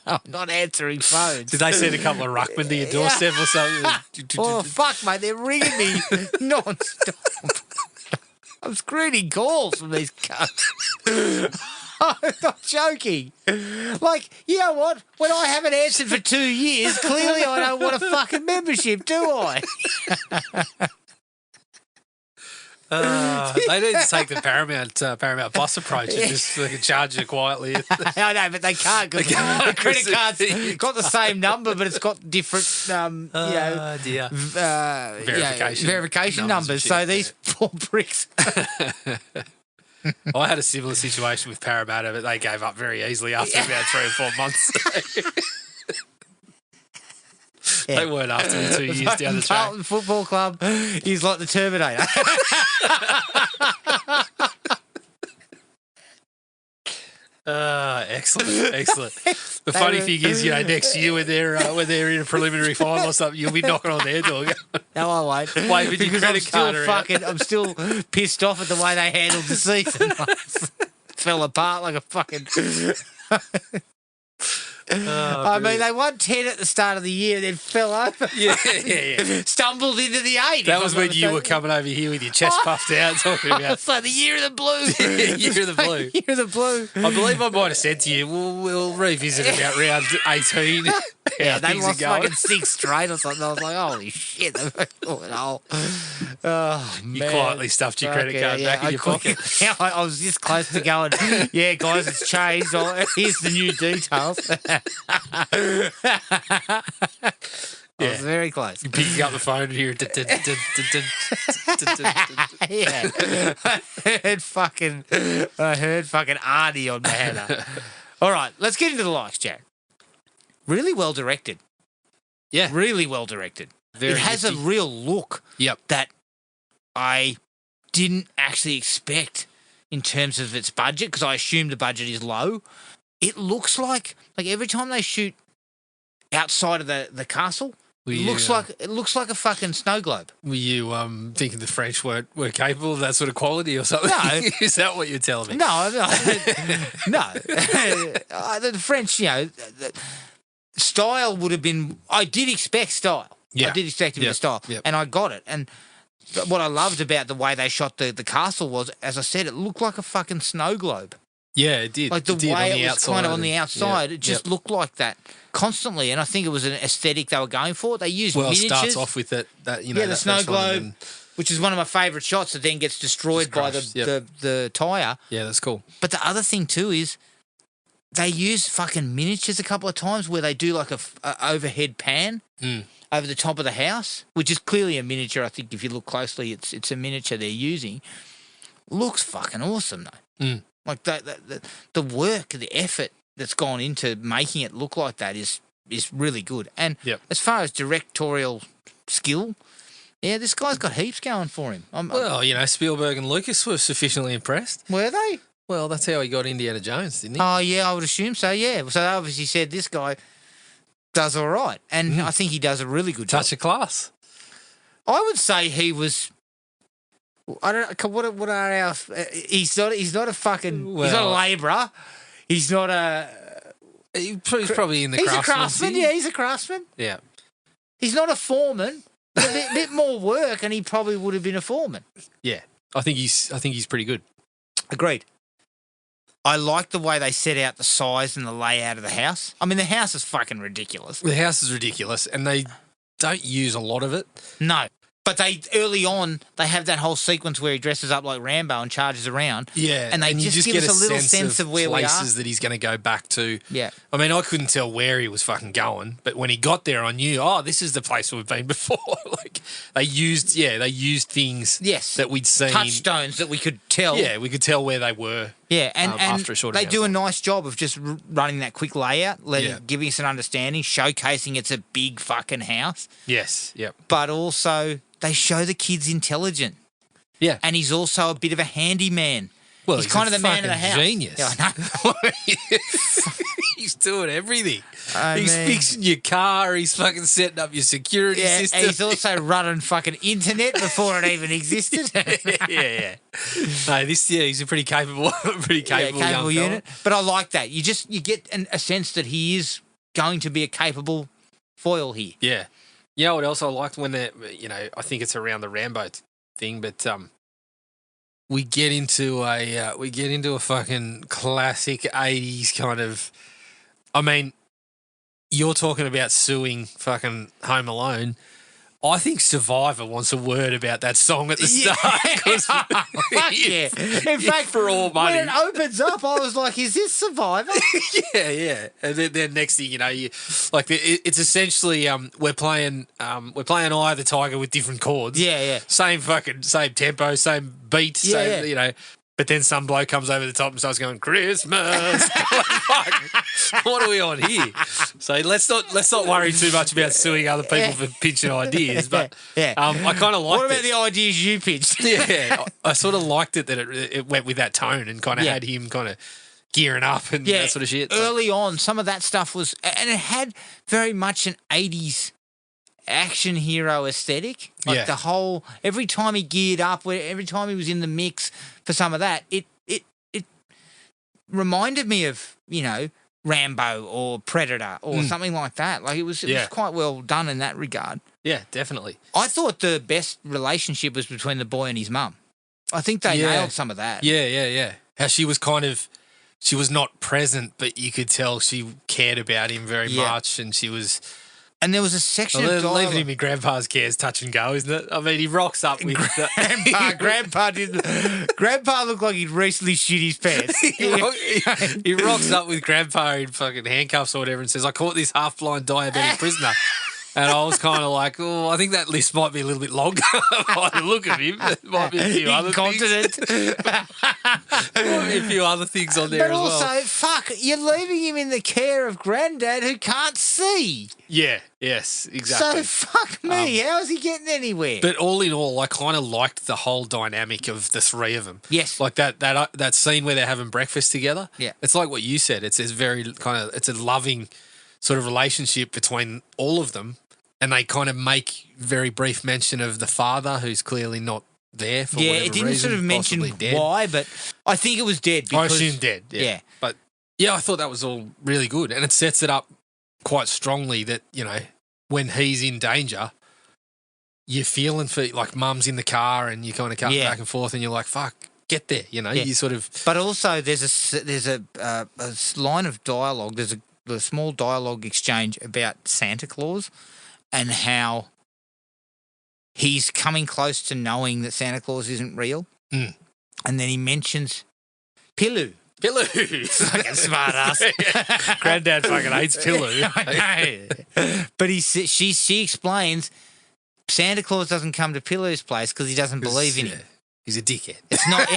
S2: I'm not answering phones.
S3: Did they send a couple of ruckmen to your doorstep or something?
S2: Oh, fuck, mate. They're ringing me non-stop. I'm screening calls from these cunts. I'm not joking. You know what? When I haven't answered for 2 years, clearly I don't want a fucking membership, do I?
S3: They need to take the Paramount Plus approach and just fucking charge you quietly.
S2: I know, but they can't because the credit card's got the same number, but it's got different, verification numbers. So these poor pricks.
S3: I had a similar situation with Parramatta, but they gave up very easily after about 3 or 4 months. They weren't after me 2 years down the track.
S2: Carlton Football Club is like the Terminator.
S3: Excellent. The funny thing is, next year when they're in a preliminary final or something, you'll be knocking on their door.
S2: No, I won't.
S3: Waving your credit card around.
S2: I'm still pissed off at the way they handled the season. Fell apart like a fucking. I mean, they won 10 at the start of the year, then fell over.
S3: Yeah.
S2: Stumbled into the 8.
S3: That was when you were coming over here with your chest puffed out, talking about.
S2: So the year of the blue.
S3: Year of the blue.
S2: Year of the blue.
S3: I believe I might have said to you, we'll revisit about round 18.
S2: Yeah, they lost fucking 6 straight or something. I was like, holy shit. Oh, man.
S3: You quietly stuffed your credit card back in your pocket.
S2: Yeah, I was this close to going, yeah, guys, it's changed. Here's the new details. I was very close.
S3: You're picking up the phone here.
S2: Yeah. I heard fucking Arnie on my header. All right, let's get into the likes, Jack. Really well directed.
S3: Yeah.
S2: Really well directed.
S3: Very
S2: it has
S3: nifty.
S2: a real look
S3: Yep.
S2: that I didn't actually expect in terms of its budget, because I assume the budget is low. It looks like every time they shoot outside of the castle, it looks like a fucking snow globe. Were
S3: you thinking the French weren't capable of that sort of quality or something?
S2: No.
S3: Is that what you're telling me?
S2: No. The French, style would have been. I did expect style.
S3: Yeah.
S2: I did expect a bit of style, and I got it. And what I loved about the way they shot the castle was, as I said, it looked like a fucking snow globe.
S3: Yeah, it did.
S2: Like the way it was kind of on the outside,
S3: yeah,
S2: it just looked like that constantly. And I think it was an aesthetic they were going for. They used miniatures.
S3: It starts off with that
S2: the snow globe, which is one of my favourite shots that then gets destroyed by the tyre.
S3: Yeah, that's cool.
S2: But the other thing too is they use fucking miniatures a couple of times where they do like a overhead pan over the top of the house, which is clearly a miniature. I think if you look closely, it's a miniature they're using. Looks fucking awesome though. Like the work, the effort that's gone into making it look like that is really good. And as far as directorial skill, this guy's got heaps going for him.
S3: Spielberg and Lucas were sufficiently impressed.
S2: Were they?
S3: Well, that's how he got Indiana Jones, didn't he?
S2: Oh, yeah, I would assume so, yeah. So they obviously said this guy does all right. And I think he does a really good job.
S3: Touch of class.
S2: I would say he was I don't. What are our? He's not a fucking. He's not a
S3: Well-
S2: labourer. He's not a.
S3: He's probably in the
S2: He's a
S3: craftsman.
S2: craftsman. Yeah, he's a craftsman.
S3: Yeah.
S2: He's not a foreman. A bit more work, and he probably would have been a foreman.
S3: Yeah. I think he's pretty good.
S2: Agreed. I like the way they set out the size and the layout of the house. I mean, the house is fucking ridiculous.
S3: The house is ridiculous, and they don't use a lot of it.
S2: No. But early on, they have that whole sequence where he dresses up like Rambo and charges around.
S3: Yeah,
S2: And they
S3: you
S2: just give
S3: get
S2: us a little sense of where we are.
S3: places that he's going to go back to.
S2: Yeah.
S3: I mean, I couldn't tell where he was fucking going, but when he got there, I knew, this is the place we've been before. Like they used things
S2: Yes.
S3: that we'd seen,
S2: Touchstones that we could tell.
S3: Yeah, we could tell where they were.
S2: Yeah, and
S3: after a short
S2: they
S3: amount
S2: do
S3: of
S2: a
S3: time.
S2: nice job of just running that quick layout,
S3: Yeah.
S2: giving us an understanding, showcasing it's a big fucking house,
S3: Yes, yep,
S2: but also they show the kid's intelligent.
S3: yeah.
S2: And he's also a bit of a handyman.
S3: Well,
S2: he's kind
S3: a
S2: of the man of the
S3: fucking
S2: house.
S3: Genius.
S2: Yeah, I know.
S3: He's doing everything.
S2: I
S3: He's
S2: mean-
S3: fixing your car. He's fucking setting up your security
S2: Yeah,
S3: system.
S2: and he's also running fucking internet before it even existed.
S3: yeah. No, he's a pretty capable, young fella.
S2: unit. But I like that. You get a sense that he is going to be a capable foil here.
S3: Yeah. You know what else I liked when I think it's around the Rambo thing, but we get into a fucking classic 80s kind of. I mean, you're talking about suing fucking Home Alone. I think Survivor wants a word about that song at the start. 'cause
S2: Fuck yeah. In fact,
S3: for all money.
S2: when it opens up, I was like, is this Survivor?
S3: Yeah. And then next thing you know, it's essentially we're playing Eye of the Tiger with different chords.
S2: Yeah.
S3: Same tempo, same beat,
S2: Yeah.
S3: you know. But then some bloke comes over the top and starts going, Christmas. Fuck, what are we on here? So let's not worry too much about suing other people for pitching ideas. But
S2: Yeah.
S3: I kind of liked
S2: What about
S3: it.
S2: the ideas you pitched?
S3: Yeah, I sort of liked it that it went with that tone and kind of
S2: Yeah.
S3: had him kind of gearing up and that sort of shit.
S2: Early on, some of that stuff was, and it had very much an 80s action hero aesthetic. Like
S3: Yeah.
S2: the whole, every time he geared up, every time he was in the mix for some of that, it reminded me of, Rambo or Predator or something like that. Like it was quite well done in that regard.
S3: Yeah, definitely.
S2: I thought the best relationship was between the boy and his mum. I think they nailed some of that.
S3: Yeah. How she was she was not present, but you could tell she cared about him very much, and she was.
S2: And there was a section of dialogue.
S3: Leaving him in Grandpa's care is touch and go, isn't it? I mean, he rocks up with
S2: Grandpa looked like he'd recently shit his pants.
S3: he rocks up with Grandpa in fucking handcuffs or whatever and says, I caught this half-blind diabetic prisoner. And I was kind of like, I think that list might be a little bit longer by the look of him. There might be a few other things. There might be a few other things on there
S2: But
S3: as
S2: also,
S3: well.
S2: fuck, you're leaving him in the care of Granddad who can't see.
S3: Yeah, yes, exactly.
S2: So fuck me, how is he getting anywhere?
S3: But all in all, I kind of liked the whole dynamic of the three of them.
S2: Yes.
S3: Like that scene where they're having breakfast together.
S2: Yeah.
S3: It's like what you said. It's it's a loving sort of relationship between all of them. And they kind of make very brief mention of the father, who's clearly not there for whatever reason.
S2: it didn't sort of mention
S3: possibly dead.
S2: why, but I think it was dead.
S3: I
S2: Because,
S3: assume dead. Yeah. But yeah, I thought that was all really good, and it sets it up quite strongly that when he's in danger, you're feeling for like mum's in the car, and you kind of cut back and forth, and you're like, "Fuck, get there," You sort of.
S2: But also, there's a line of dialogue. There's a small dialogue exchange about Santa Claus and how he's coming close to knowing that Santa Claus isn't real.
S3: Mm.
S2: And then he mentions Pillu. Fucking smart ass.
S3: Granddad fucking hates Pillu.
S2: I know. But she explains Santa Claus doesn't come to Pillu's place because he doesn't believe in him.
S3: He's a dickhead.
S2: It's not.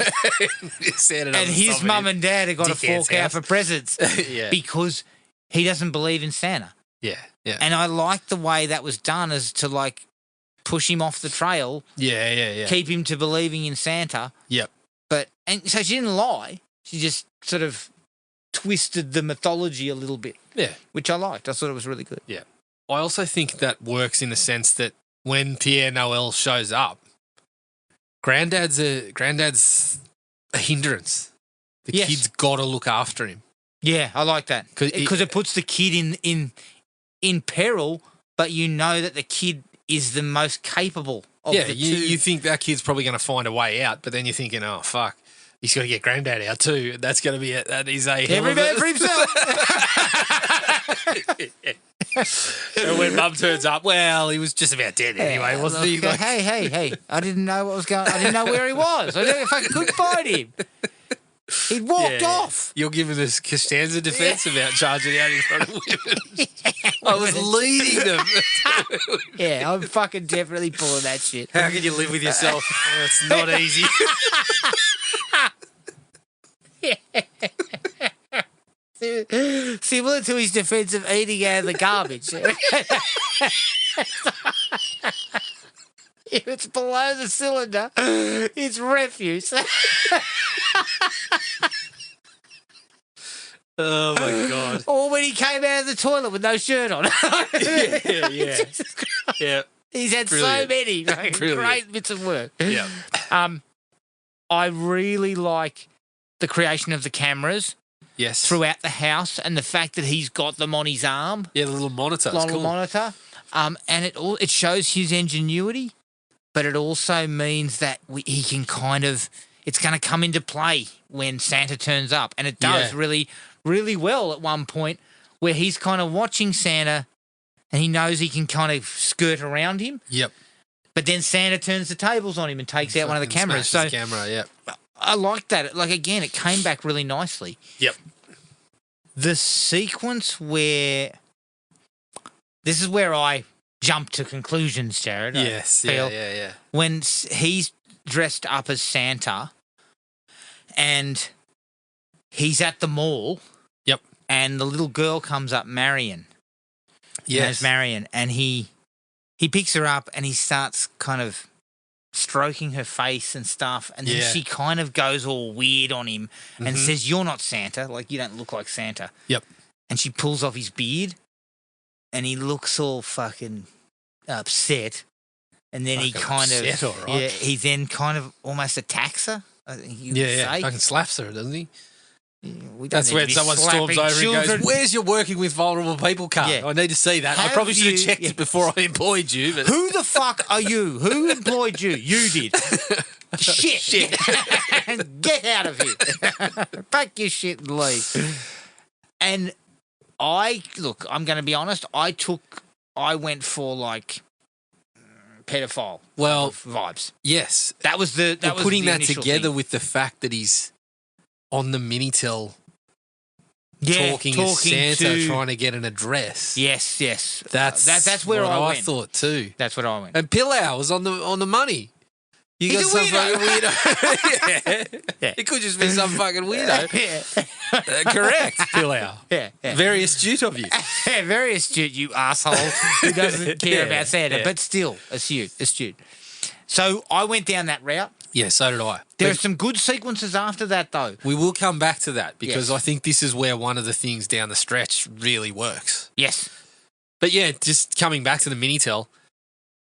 S3: Santa
S2: And
S3: doesn't
S2: his
S3: stop
S2: mum
S3: at
S2: and dad have got to
S3: dickhead's
S2: fork out
S3: house.
S2: for presents
S3: Yeah.
S2: because he doesn't believe in Santa.
S3: Yeah.
S2: And I like the way that was done as to like push him off the trail,
S3: Yeah.
S2: keep him to believing in Santa.
S3: Yep.
S2: And so she didn't lie. She just sort of twisted the mythology a little bit,
S3: Yeah.
S2: which I liked. I thought it was really good.
S3: Yeah. I also think that works in the sense that when Pierre Noël shows up, Granddad's a hindrance. The
S2: Yes.
S3: kid's got to look after him.
S2: Yeah, I like that
S3: 'Cause
S2: because it puts the kid in peril, but you know that the kid is the most capable of
S3: Yeah,
S2: the two.
S3: you think that kid's probably going to find a way out, but then you're thinking, oh, fuck, he's got to get Granddad out too. And that's going to be that is a hell
S2: Every
S3: of
S2: man
S3: a-
S2: for himself.
S3: And when Mum turns up, well, he was just about dead anyway, wasn't he?
S2: Like, hey, I didn't know what was going. I didn't know where he was. I didn't know if I could find him. He'd walked off.
S3: You're giving this Costanza defense about charging out in front of women. I was leading them.
S2: Yeah, I'm fucking definitely pulling that shit.
S3: How can you live with yourself? It's not easy.
S2: Similar to his defense of eating out of the garbage. If it's below the cylinder, it's refuse.
S3: Oh my God.
S2: Or when he came out of the toilet with no shirt on.
S3: Yeah. Yeah.
S2: He's had so
S3: Brilliant.
S2: many like,
S3: Brilliant.
S2: great bits of work.
S3: Yeah.
S2: I really like the creation of the cameras
S3: Yes.
S2: throughout the house and the fact that he's got them on his arm,
S3: Yeah, the little monitor. It's
S2: little
S3: cool.
S2: monitor. And it shows his ingenuity, but it also means that he can kind of, it's going to come into play when Santa turns up. And it does
S3: Yeah.
S2: really, really well at one point where he's kind of watching Santa and he knows he can kind of skirt around him.
S3: Yep.
S2: But then Santa turns the tables on him and takes out one of the
S3: Fucking
S2: cameras.
S3: smashes
S2: So
S3: the camera, yeah.
S2: I like that. Like, again, it came back really nicely.
S3: Yep.
S2: The sequence where... This is where I jump to conclusions, Jared. I
S3: Yes.
S2: feel.
S3: Yeah.
S2: When he's dressed up as Santa and he's at the mall.
S3: Yep.
S2: And the little girl comes up, Marion.
S3: Yes.
S2: Marion. And he picks her up and he starts kind of stroking her face and stuff. And then
S3: Yeah.
S2: she kind of goes all weird on him and says, "You're not Santa. Like, you don't look like Santa."
S3: Yep.
S2: And she pulls off his beard and he looks all fucking upset. And then he
S3: Fucking
S2: kind
S3: upset,
S2: of,
S3: all right.
S2: yeah, he then kind of almost attacks her, I think you would
S3: Yeah.
S2: say.
S3: Fucking slaps her, doesn't he?
S2: We don't
S3: That's
S2: need to
S3: when
S2: be
S3: someone storms
S2: slapping
S3: over and
S2: children.
S3: goes, "Where's your working with vulnerable people card?
S2: Yeah.
S3: I need to see that. I
S2: Have
S3: probably should have
S2: you-
S3: checked
S2: yeah.
S3: it before I employed you." But
S2: Who the fuck are you? Who employed you? You did. Shit. Get out of here. Pack your shit and leave. And I'm going to be honest, I went for like pedophile
S3: Well,
S2: vibes.
S3: yes.
S2: That was the
S3: But putting
S2: the
S3: that
S2: initial
S3: together
S2: thing.
S3: with the fact that he's on the Minitel
S2: Yeah,
S3: talking as Santa
S2: to,
S3: trying to get an address.
S2: Yes.
S3: That's
S2: where
S3: what
S2: I
S3: I
S2: went.
S3: thought too.
S2: That's what I went.
S3: And Pillau was on the money. You
S2: He's
S3: got
S2: a
S3: some
S2: weirdo.
S3: fucking weirdo.
S2: Yeah.
S3: It could just be some fucking weirdo.
S2: Yeah.
S3: Correct, Pillau.
S2: Yeah.
S3: Very astute of you.
S2: Yeah, very astute, you asshole who doesn't care
S3: Yeah,
S2: about Santa,
S3: yeah.
S2: but still astute. So I went down that route.
S3: Yeah, so did I.
S2: There are
S3: But
S2: some good sequences after that, though.
S3: we will come back to that because
S2: Yes.
S3: I think this is where one of the things down the stretch really works.
S2: Yes.
S3: But yeah, just coming back to the Minitel,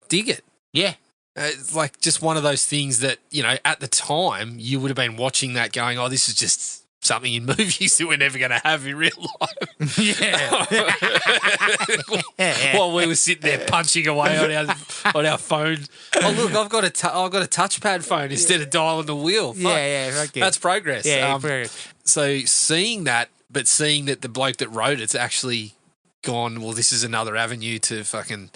S3: dig it.
S2: Yeah.
S3: It's like just one of those things that, you know, at the time you would have been watching that going, oh, this is just something in movies that we're never going to have in real life.
S2: Yeah.
S3: While we were sitting there punching away on our phones. Oh, look, I've got a touchpad phone instead of dialing the wheel. Fuck.
S2: Yeah. Okay.
S3: That's progress.
S2: yeah.
S3: So seeing that, but seeing that the bloke that wrote it's actually gone, well, this is another avenue to fucking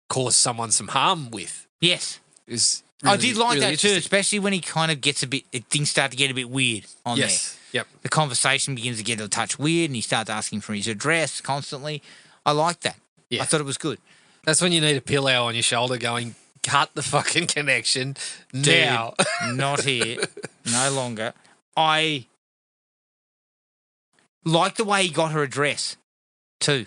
S3: cause someone some harm with.
S2: Yes.
S3: Is
S2: I did like
S3: really
S2: that too,
S3: interesting.
S2: especially when he kind of gets things start to get a bit weird on there.
S3: Yes. Yep.
S2: The conversation begins to get a touch weird and he starts asking for his address constantly. I like that.
S3: Yeah.
S2: I thought it was good.
S3: That's when you need a pillow on your shoulder going, cut the fucking connection now.
S2: Not here. No longer. I like the way he got her address too.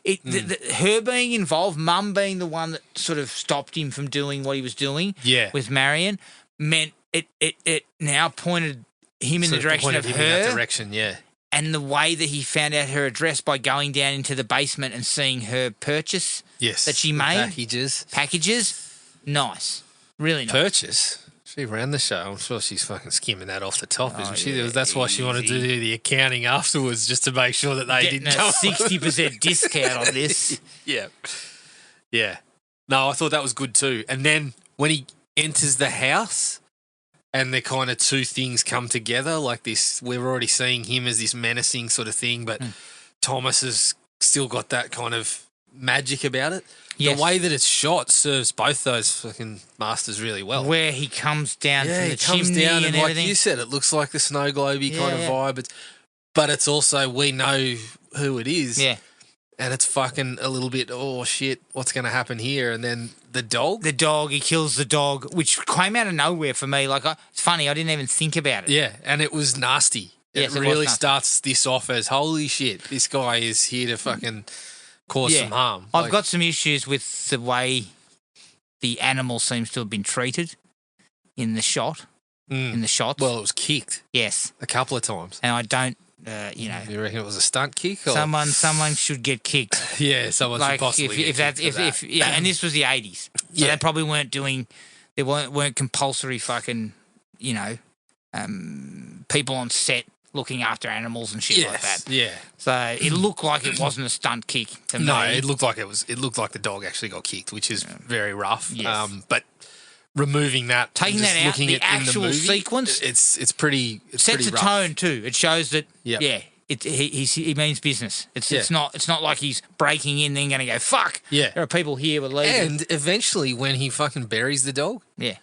S2: Her being involved, Mum being the one that sort of stopped him from doing what he was doing
S3: Yeah.
S2: with Marion, meant it now pointed him in
S3: Sort
S2: the direction
S3: pointed
S2: of
S3: him in that
S2: her.
S3: direction, yeah.
S2: And the way that he found out her address by going down into the basement and seeing her purchase
S3: Yes.
S2: that she
S3: The
S2: made.
S3: Packages.
S2: Packages, nice. Really nice.
S3: Purchase. She ran the show. I'm sure she's fucking skimming that off the top, isn't she?
S2: yeah,
S3: That's why she wanted to do the accounting afterwards, just to make sure that they
S2: Getting
S3: didn't
S2: a
S3: come.
S2: 60% discount on this.
S3: Yeah. Yeah. No, I thought that was good too. And then when he enters the house and the kind of two things come together like this, we're already seeing him as this menacing sort of thing, but Thomas has still got that kind of magic about it.
S2: Yes.
S3: The way that it's shot serves both those fucking masters really well.
S2: Where he comes down from the
S3: it comes
S2: chimney
S3: down
S2: and
S3: like
S2: everything.
S3: you said, it looks like the snow globey kind of
S2: Yeah.
S3: vibe. But it's also, we know who it is.
S2: Yeah.
S3: And it's fucking a little bit, oh shit, what's going to happen here? And then the dog.
S2: The dog, he kills the dog, which came out of nowhere for me. Like, it's funny, I didn't even think about it.
S3: Yeah, and it was nasty.
S2: Yes, it was
S3: really
S2: nasty.
S3: starts this off as, holy shit, this guy is here to fucking cause some harm.
S2: I've got some issues with the way the animal seems to have been treated in the shot, in the shots.
S3: Well, it was kicked
S2: yes.
S3: a couple of times.
S2: And I don't, you know,
S3: You reckon it was a stunt kick? Or?
S2: someone should get kicked.
S3: Yeah, someone should
S2: Like
S3: possibly
S2: if
S3: get kicked for that.
S2: yeah, and this was the 80s. So
S3: Yeah.
S2: they probably weren't doing, there weren't compulsory fucking, you know, people on set looking after animals and shit like that.
S3: Yeah.
S2: So it looked like it wasn't a stunt kick to me.
S3: No, it looked like it looked like the dog actually got kicked, which is very rough.
S2: Yes.
S3: But removing that,
S2: Taking
S3: and just
S2: that out,
S3: looking
S2: the
S3: at in
S2: actual
S3: movie,
S2: sequence
S3: it's pretty
S2: sets
S3: pretty
S2: a
S3: rough.
S2: tone too. It shows that
S3: Yep.
S2: he means business. It's
S3: Yeah.
S2: it's not like he's breaking in then going to go fuck.
S3: Yeah.
S2: There are people here with leaving.
S3: And eventually, when he fucking buries the dog,
S2: Yeah.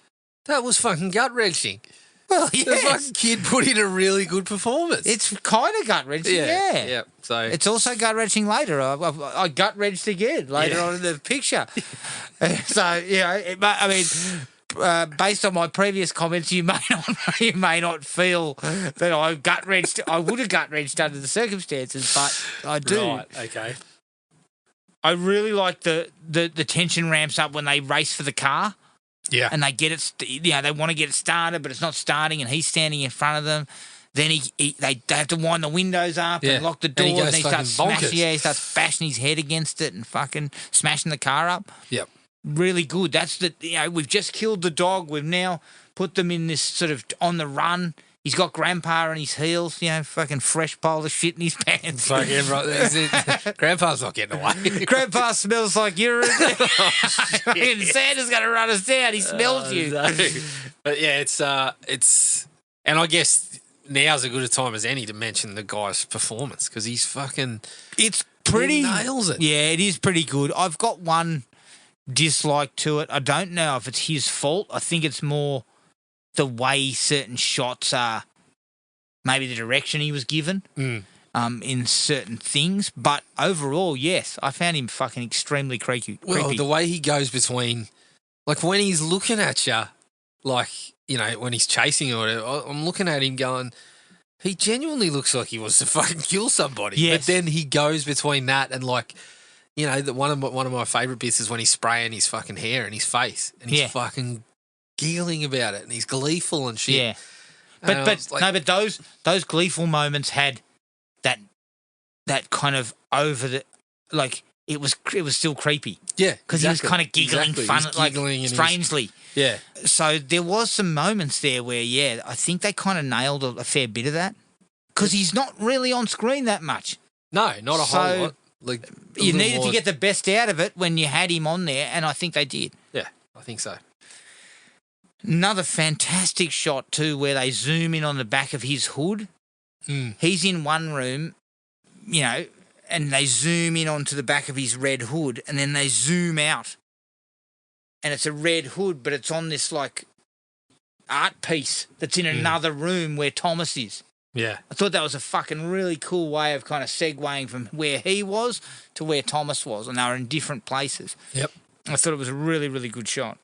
S3: that was fucking gut wrenching.
S2: Well,
S3: The
S2: yes.
S3: fucking kid put in a really good performance.
S2: It's kind of gut wrenching. Yeah.
S3: yeah. So
S2: It's also gut wrenching later. I gut wrenched again later on in the picture. So I mean, based on my previous comments, you may not feel that I gut wrenched. I would have gut wrenched under the circumstances, but I do.
S3: right, okay,
S2: I really like the tension ramps up when they race for the car.
S3: yeah,
S2: And they get it, they want to get it started, but it's not starting, and he's standing in front of them. Then they have to wind the windows up
S3: Yeah.
S2: and lock the
S3: And he
S2: doors,
S3: goes
S2: and he starts
S3: fucking bonkers.
S2: smashing. Yeah, he starts bashing his head against it and fucking smashing the car up.
S3: yep,
S2: Really good. That's we've just killed the dog. We've now put them in this sort of on the run. He's got Grandpa on his heels, fucking fresh pile of shit in his pants.
S3: fucking right. Grandpa's not getting away.
S2: Grandpa smells like urine. Fucking Santa's going to run us down. He smells you.
S3: No. But yeah, it's, and I guess now's as good a time as any to mention the guy's performance because he's fucking.
S2: It's pretty.
S3: He nails it.
S2: Yeah, it is pretty good. I've got one dislike to it. I don't know if it's his fault. I think it's more the way certain shots are, maybe the direction he was given in certain things. But overall, yes, I found him fucking extremely creepy.
S3: Well, the way he goes between, like when he's looking at you, like, when he's chasing you or whatever, I'm looking at him going, he genuinely looks like he wants to fucking kill somebody.
S2: Yes.
S3: But then he goes between that and like, one of my favourite bits is when he's spraying his fucking hair and his face and he's fucking giggling about it and he's gleeful and shit.
S2: Yeah.
S3: And I
S2: But
S3: was like,
S2: no, but those gleeful moments had that kind of over the, like, it was still creepy.
S3: yeah,
S2: Because he was kind of giggling
S3: exactly.
S2: fun,
S3: He was
S2: like
S3: giggling and he was-
S2: strangely.
S3: yeah.
S2: So there was some moments there where, I think they kind of nailed a fair bit of that. Because he's not really on screen that much.
S3: No, not a
S2: So,
S3: whole lot. Like a
S2: You
S3: little
S2: needed
S3: more-
S2: to get the best out of it when you had him on there, and I think they did.
S3: Yeah, I think so.
S2: Another fantastic shot too, where they zoom in on the back of his hood. He's in one room, and they zoom in onto the back of his red hood, and then they zoom out, and it's a red hood, but it's on this like art piece that's in another room where Thomas is.
S3: Yeah.
S2: I thought that was a fucking really cool way of kind of segueing from where he was to where Thomas was, and they were in different places.
S3: Yep.
S2: I thought it was a really, really good shot.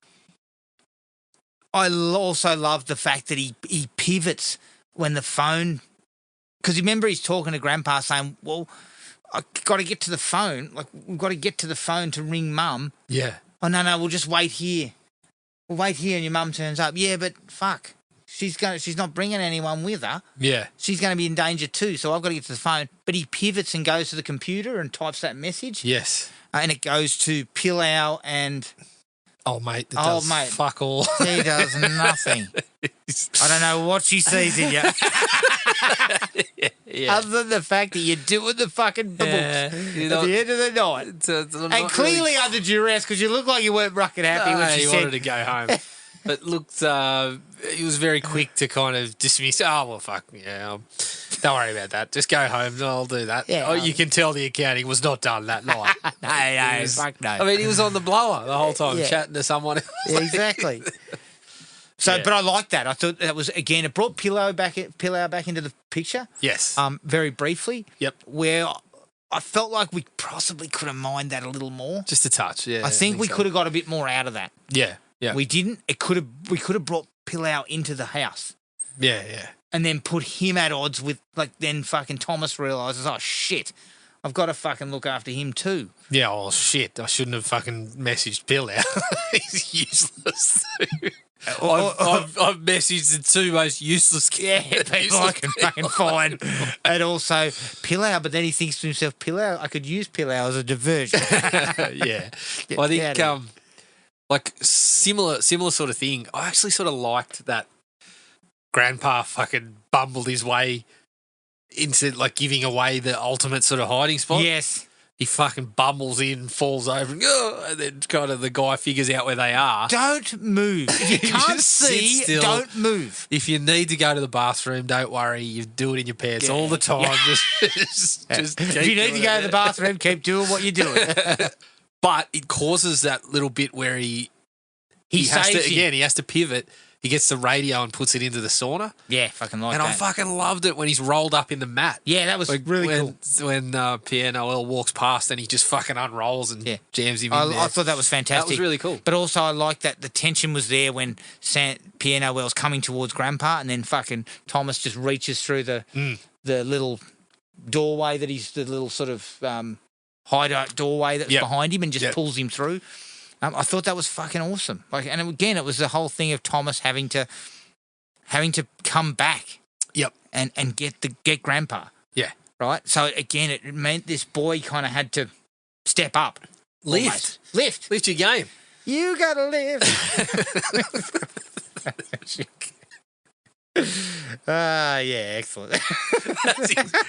S2: I also loved the fact that he pivots when the phone, because remember he's talking to Grandpa saying, well, I got to get to the phone. Like, we've got to get to the phone to ring Mum.
S3: Yeah.
S2: Oh, no, we'll just wait here. We'll wait here and your mum turns up. Yeah, but fuck. She's not bringing anyone with her.
S3: Yeah.
S2: She's going to be in danger too, so I've got to get to the phone. But he pivots and goes to the computer and types that message.
S3: Yes.
S2: And it goes to Pillau and
S3: Oh, mate. That
S2: Oh,
S3: does
S2: mate.
S3: fuck all.
S2: He does nothing. I don't know what she sees in you.
S3: Yeah.
S2: Other than the fact that you're doing the fucking books
S3: Yeah, you're
S2: at
S3: not-
S2: the end of the night. And clearly under duress because you look like you weren't rucking happy when she
S3: he
S2: said,
S3: wanted to go home. But looked, he was very quick to kind of dismiss, well, fuck, yeah, don't worry about that. Just go home and I'll do that.
S2: Yeah,
S3: you can tell the accounting was not done that night.
S2: no, fuck no.
S3: I mean, he was on the blower the whole time,
S2: Yeah.
S3: chatting to someone else.
S2: Yeah, exactly. So,
S3: Yeah.
S2: but I like that. I thought that was, again, it brought Pillow back into the picture.
S3: Yes.
S2: Very briefly.
S3: Yep.
S2: Where I felt like we possibly could have mined that a little more.
S3: Just a touch, yeah.
S2: I think we
S3: so.
S2: could have got a bit more out of that.
S3: Yeah, yeah.
S2: We didn't. We could have brought Pillow into the house
S3: Yeah, yeah.
S2: and then put him at odds with, like, then fucking Thomas realises, oh shit, I've got to fucking look after him too.
S3: Yeah, oh shit, I shouldn't have fucking messaged Bill out. He's useless. I've messaged the two most useless
S2: Yeah,
S3: kids.
S2: people I can fucking find. And also Pillow, but then he thinks to himself, Pillow, I could use Pillow as a diversion.
S3: Yeah.
S2: Get
S3: I
S2: out
S3: think
S2: of
S3: like similar sort of thing. I actually sort of liked that Grandpa fucking bumbled his way into like giving away the ultimate sort of hiding spot.
S2: Yes.
S3: He fucking bumbles in, falls over, and then kind of the guy figures out where they are.
S2: Don't move. If you can't
S3: Just sit
S2: see,
S3: still.
S2: don't move.
S3: If you need to go to the bathroom, don't worry. You do it in your pants
S2: Yeah.
S3: all the time.
S2: Yeah.
S3: Just
S2: If you need to go to the bathroom, keep doing what you're doing.
S3: But it causes that little bit where he has to,
S2: saves him.
S3: again, he has to pivot. He gets the radio and puts it into the sauna.
S2: Yeah, fucking like
S3: And I
S2: that.
S3: fucking loved it when he's rolled up in the mat.
S2: Yeah, that was
S3: Like
S2: really
S3: when,
S2: cool.
S3: When Pierre Noel walks past and he just fucking unrolls and
S2: Yeah.
S3: jams him in there.
S2: I thought that was fantastic.
S3: That was really cool.
S2: But also, I like that the tension was there when Pierre Noel's coming towards Grandpa, and then fucking Thomas just reaches through the little doorway that he's the little sort of hideout doorway that's
S3: Yep.
S2: behind him, and just
S3: Yep.
S2: pulls him through. I thought that was fucking awesome. Like, and again, it was the whole thing of Thomas having to come back.
S3: Yep.
S2: And get Grandpa.
S3: Yeah.
S2: Right. So again, it meant this boy kind of had to step up. Almost. Lift.
S3: Lift your game.
S2: You gotta live. Yeah, excellent.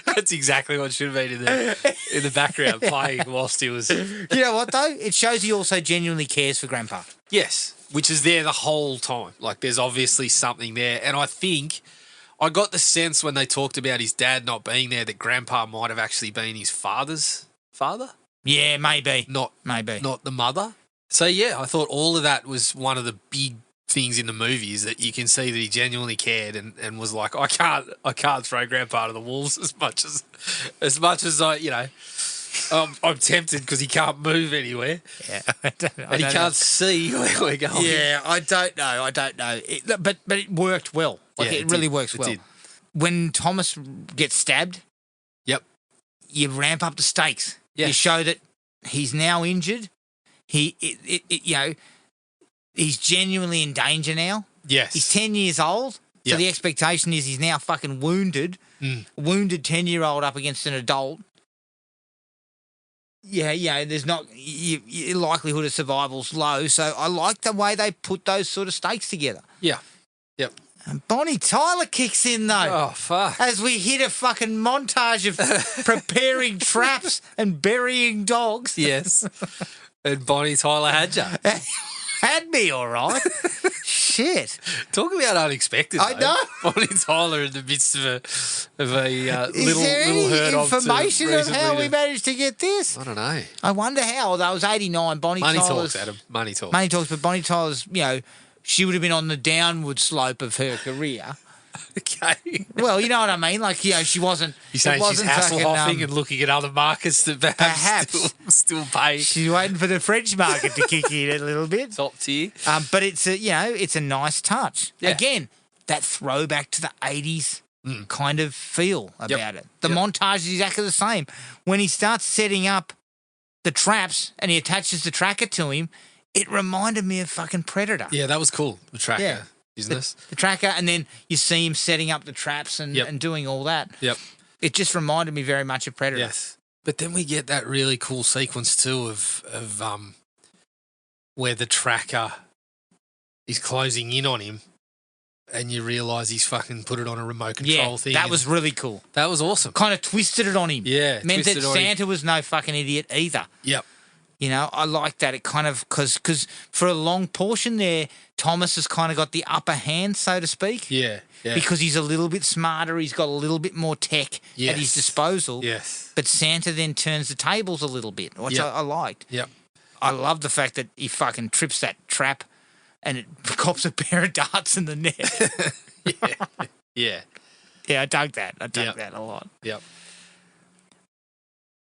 S3: That's exactly what should have been in the background playing whilst he was.
S2: You know what though? It shows he also genuinely cares for Grandpa.
S3: Yes, which is there the whole time. Like there's obviously something there. And I think I got the sense when they talked about his dad not being there that Grandpa might have actually been his father's father.
S2: Yeah, maybe.
S3: Not
S2: Maybe.
S3: the mother. So yeah, I thought all of that was one of the big things in the movie is that you can see that he genuinely cared and was like, I can't throw Grandpa to the wolves as much as I, you know, I'm tempted because he can't move anywhere.
S2: Yeah,
S3: And he can't see where we're going.
S2: Yeah, I don't know. But it worked well. Like
S3: Yeah,
S2: it really
S3: did.
S2: works
S3: It
S2: well.
S3: did.
S2: When Thomas gets stabbed,
S3: Yep.
S2: you ramp up the stakes.
S3: Yeah.
S2: You show that he's now injured. You know, he's genuinely in danger now.
S3: Yes.
S2: He's 10 years old. So
S3: Yep.
S2: the expectation is he's now fucking wounded. Wounded 10-year-old up against an adult. Yeah, there's not your likelihood of survival's low. So I like the way they put those sort of stakes together.
S3: Yeah. Yep.
S2: And Bonnie Tyler kicks in though.
S3: Oh, fuck.
S2: As we hit a fucking montage of preparing traps and burying dogs.
S3: Yes. And Bonnie Tyler had you.
S2: Had me all right. Shit.
S3: Talk about unexpected.
S2: I
S3: though.
S2: know.
S3: Bonnie Tyler in the midst of a
S2: Is
S3: little
S2: there
S3: little herd
S2: any
S3: of
S2: information on
S3: recently
S2: how we
S3: to-
S2: managed to get this?
S3: I don't know.
S2: I wonder how. Although it was 89. Bonnie
S3: Money
S2: Tyler's...
S3: talks, Adam. Money talks.
S2: Money talks, but Bonnie Tyler's, you know, she would have been on the downward slope of her career.
S3: Okay.
S2: Well, you know what I mean? Like, you know, she wasn't...
S3: You're saying
S2: it
S3: she's
S2: wasn't fucking,
S3: Hasselhoffing and looking at other markets that perhaps still pay
S2: She's waiting for the French market to kick in a little bit.
S3: top tier.
S2: But it's a nice touch.
S3: Yeah.
S2: Again, that throwback to the 80s kind of feel about it. The montage is exactly the same. When he starts setting up the traps and he attaches the tracker to him, it reminded me of fucking Predator.
S3: Yeah, that was cool. The tracker
S2: Yeah.
S3: business.
S2: The tracker, and then you see him setting up the traps and doing all that.
S3: Yep.
S2: It just reminded me very much of Predator.
S3: Yes. But then we get that really cool sequence too of where the tracker is closing in on him and you realise he's fucking put it on a remote control thing.
S2: That was really cool.
S3: That was awesome.
S2: Kind of twisted it on him.
S3: Yeah.
S2: Meant that
S3: twisted on him.
S2: Santa was no fucking idiot either.
S3: Yep.
S2: You know, I like that. It kind of, because for a long portion there, Thomas has kind of got the upper hand, so to speak.
S3: Yeah.
S2: Because he's a little bit smarter. He's got a little bit more tech at his disposal.
S3: Yes.
S2: But Santa then turns the tables a little bit, which I liked.
S3: Yep.
S2: I love the fact that he fucking trips that trap and it cops a pair of darts in the net.
S3: Yeah.
S2: Yeah, I dug that. I dug that a lot.
S3: Yep.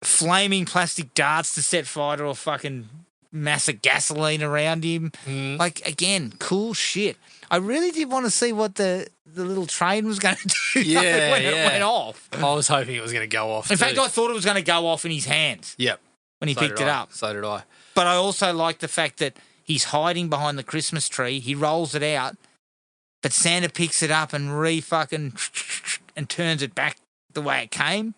S2: Flaming plastic darts to set fire to a fucking mass of gasoline around him. Like, again, cool shit. I really did want to see what the little train was going to do when it went off.
S3: I was hoping it was going to go off.
S2: In fact, I thought it was going to go off in his hands.
S3: Yep.
S2: When he picked it up.
S3: So did I.
S2: But I also like the fact that he's hiding behind the Christmas tree. He rolls it out, but Santa picks it up and and turns it back the way it came.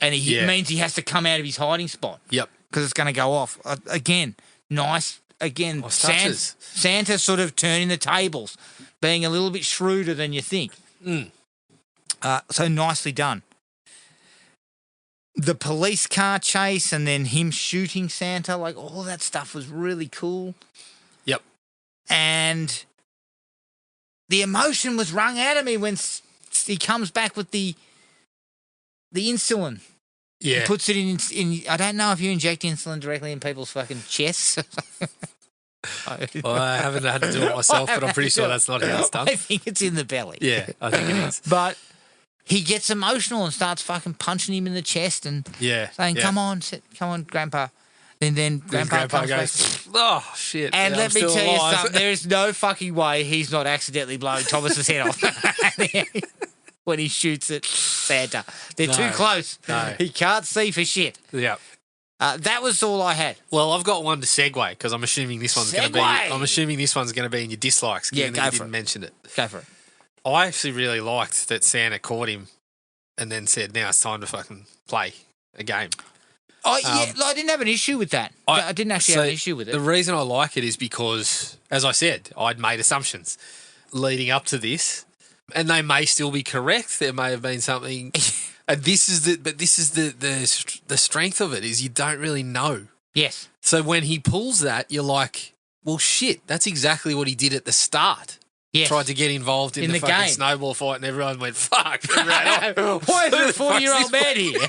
S2: And it means he has to come out of his hiding spot.
S3: Yep.
S2: Because it's going to go off. Again, nice. Again, Santa sort of turning the tables, being a little bit shrewder than you think. So nicely done. The police car chase and then him shooting Santa, like all that stuff was really cool.
S3: Yep.
S2: And the emotion was wrung out of me when he comes back with the insulin.
S3: Yeah.
S2: He puts it in. I don't know if you inject insulin directly in people's fucking chests.
S3: Well, I haven't had to do it myself, but I'm pretty sure that's not how it's done.
S2: I think it's in the belly.
S3: Yeah, I think it is.
S2: But he gets emotional and starts fucking punching him in the chest and saying, "Come on, Grandpa." Then Grandpa comes
S3: goes,
S2: back.
S3: "Oh shit!"
S2: And let me tell you
S3: alive.
S2: something: there is no fucking way he's not accidentally blowing Thomas's head off when he shoots at Santa. They're too close.
S3: No.
S2: He can't see for shit.
S3: Yeah.
S2: That was all I had.
S3: Well, I've got one to segue because I'm assuming this one's going to be. I'm assuming this one's going to be in your dislikes.
S2: Yeah,
S3: given that you didn't mention it.
S2: Go for it.
S3: I actually really liked that Santa caught him, and then said, "Now it's time to fucking play a game."
S2: Oh yeah, I didn't have an issue with that. I didn't actually have an issue with it.
S3: The reason I like it is because, as I said, I'd made assumptions leading up to this, and they may still be correct. There may have been something. And this is the strength of it is you don't really know.
S2: Yes.
S3: So when he pulls that, you're like, well, shit, that's exactly what he did at the start.
S2: Yes.
S3: Tried to get involved in the fucking
S2: game.
S3: snowball fight, and everyone went, fuck. And ran off.
S2: Why is there a 40-year-old man here?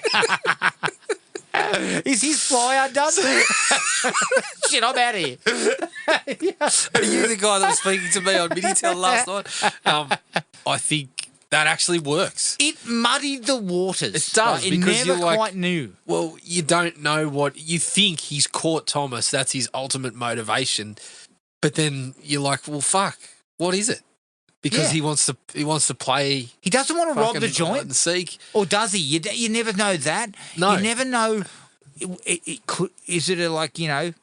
S2: Is his fly undone? Shit, I'm out of here.
S3: Are you the guy that was speaking to me on Minitel last night? I think that actually works.
S2: It muddied the waters.
S3: It does.
S2: It
S3: because
S2: never
S3: you're like,
S2: quite knew.
S3: Well, you don't know what you think. He's caught Thomas. That's his ultimate motivation. But then you're like, well, fuck. What is it? Because he wants to play.
S2: He doesn't want to rob the joint,
S3: and seek,
S2: or does he? You never know that.
S3: No,
S2: you never know. It could. Is it a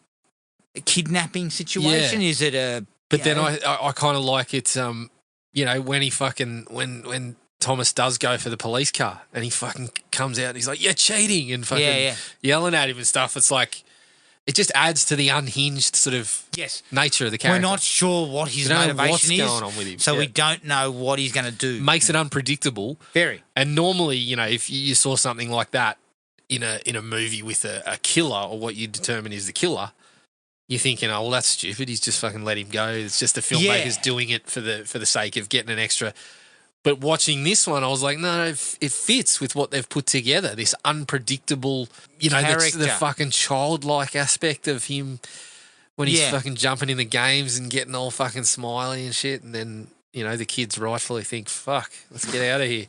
S2: kidnapping situation?
S3: Yeah.
S2: Is it a?
S3: But then I kind of like it. When he fucking when Thomas does go for the police car and he fucking comes out and he's like, "You're cheating," and fucking yelling at him and stuff. It's like it just adds to the unhinged sort of nature of the character.
S2: We're not sure what his motivation is.
S3: What's going on with him.
S2: So we don't know what he's going to do.
S3: Makes it unpredictable.
S2: Very.
S3: And normally, if you saw something like that in a movie with a killer or what you determine is the killer, you're thinking, oh, well, that's stupid. He's just fucking let him go. It's just the filmmakers doing it for the sake of getting an extra. But watching this one, I was like, no, it fits with what they've put together. This unpredictable, the fucking childlike aspect of him when he's fucking jumping in the games and getting all fucking smiley and shit. And then, the kids rightfully think, fuck, let's get out of here.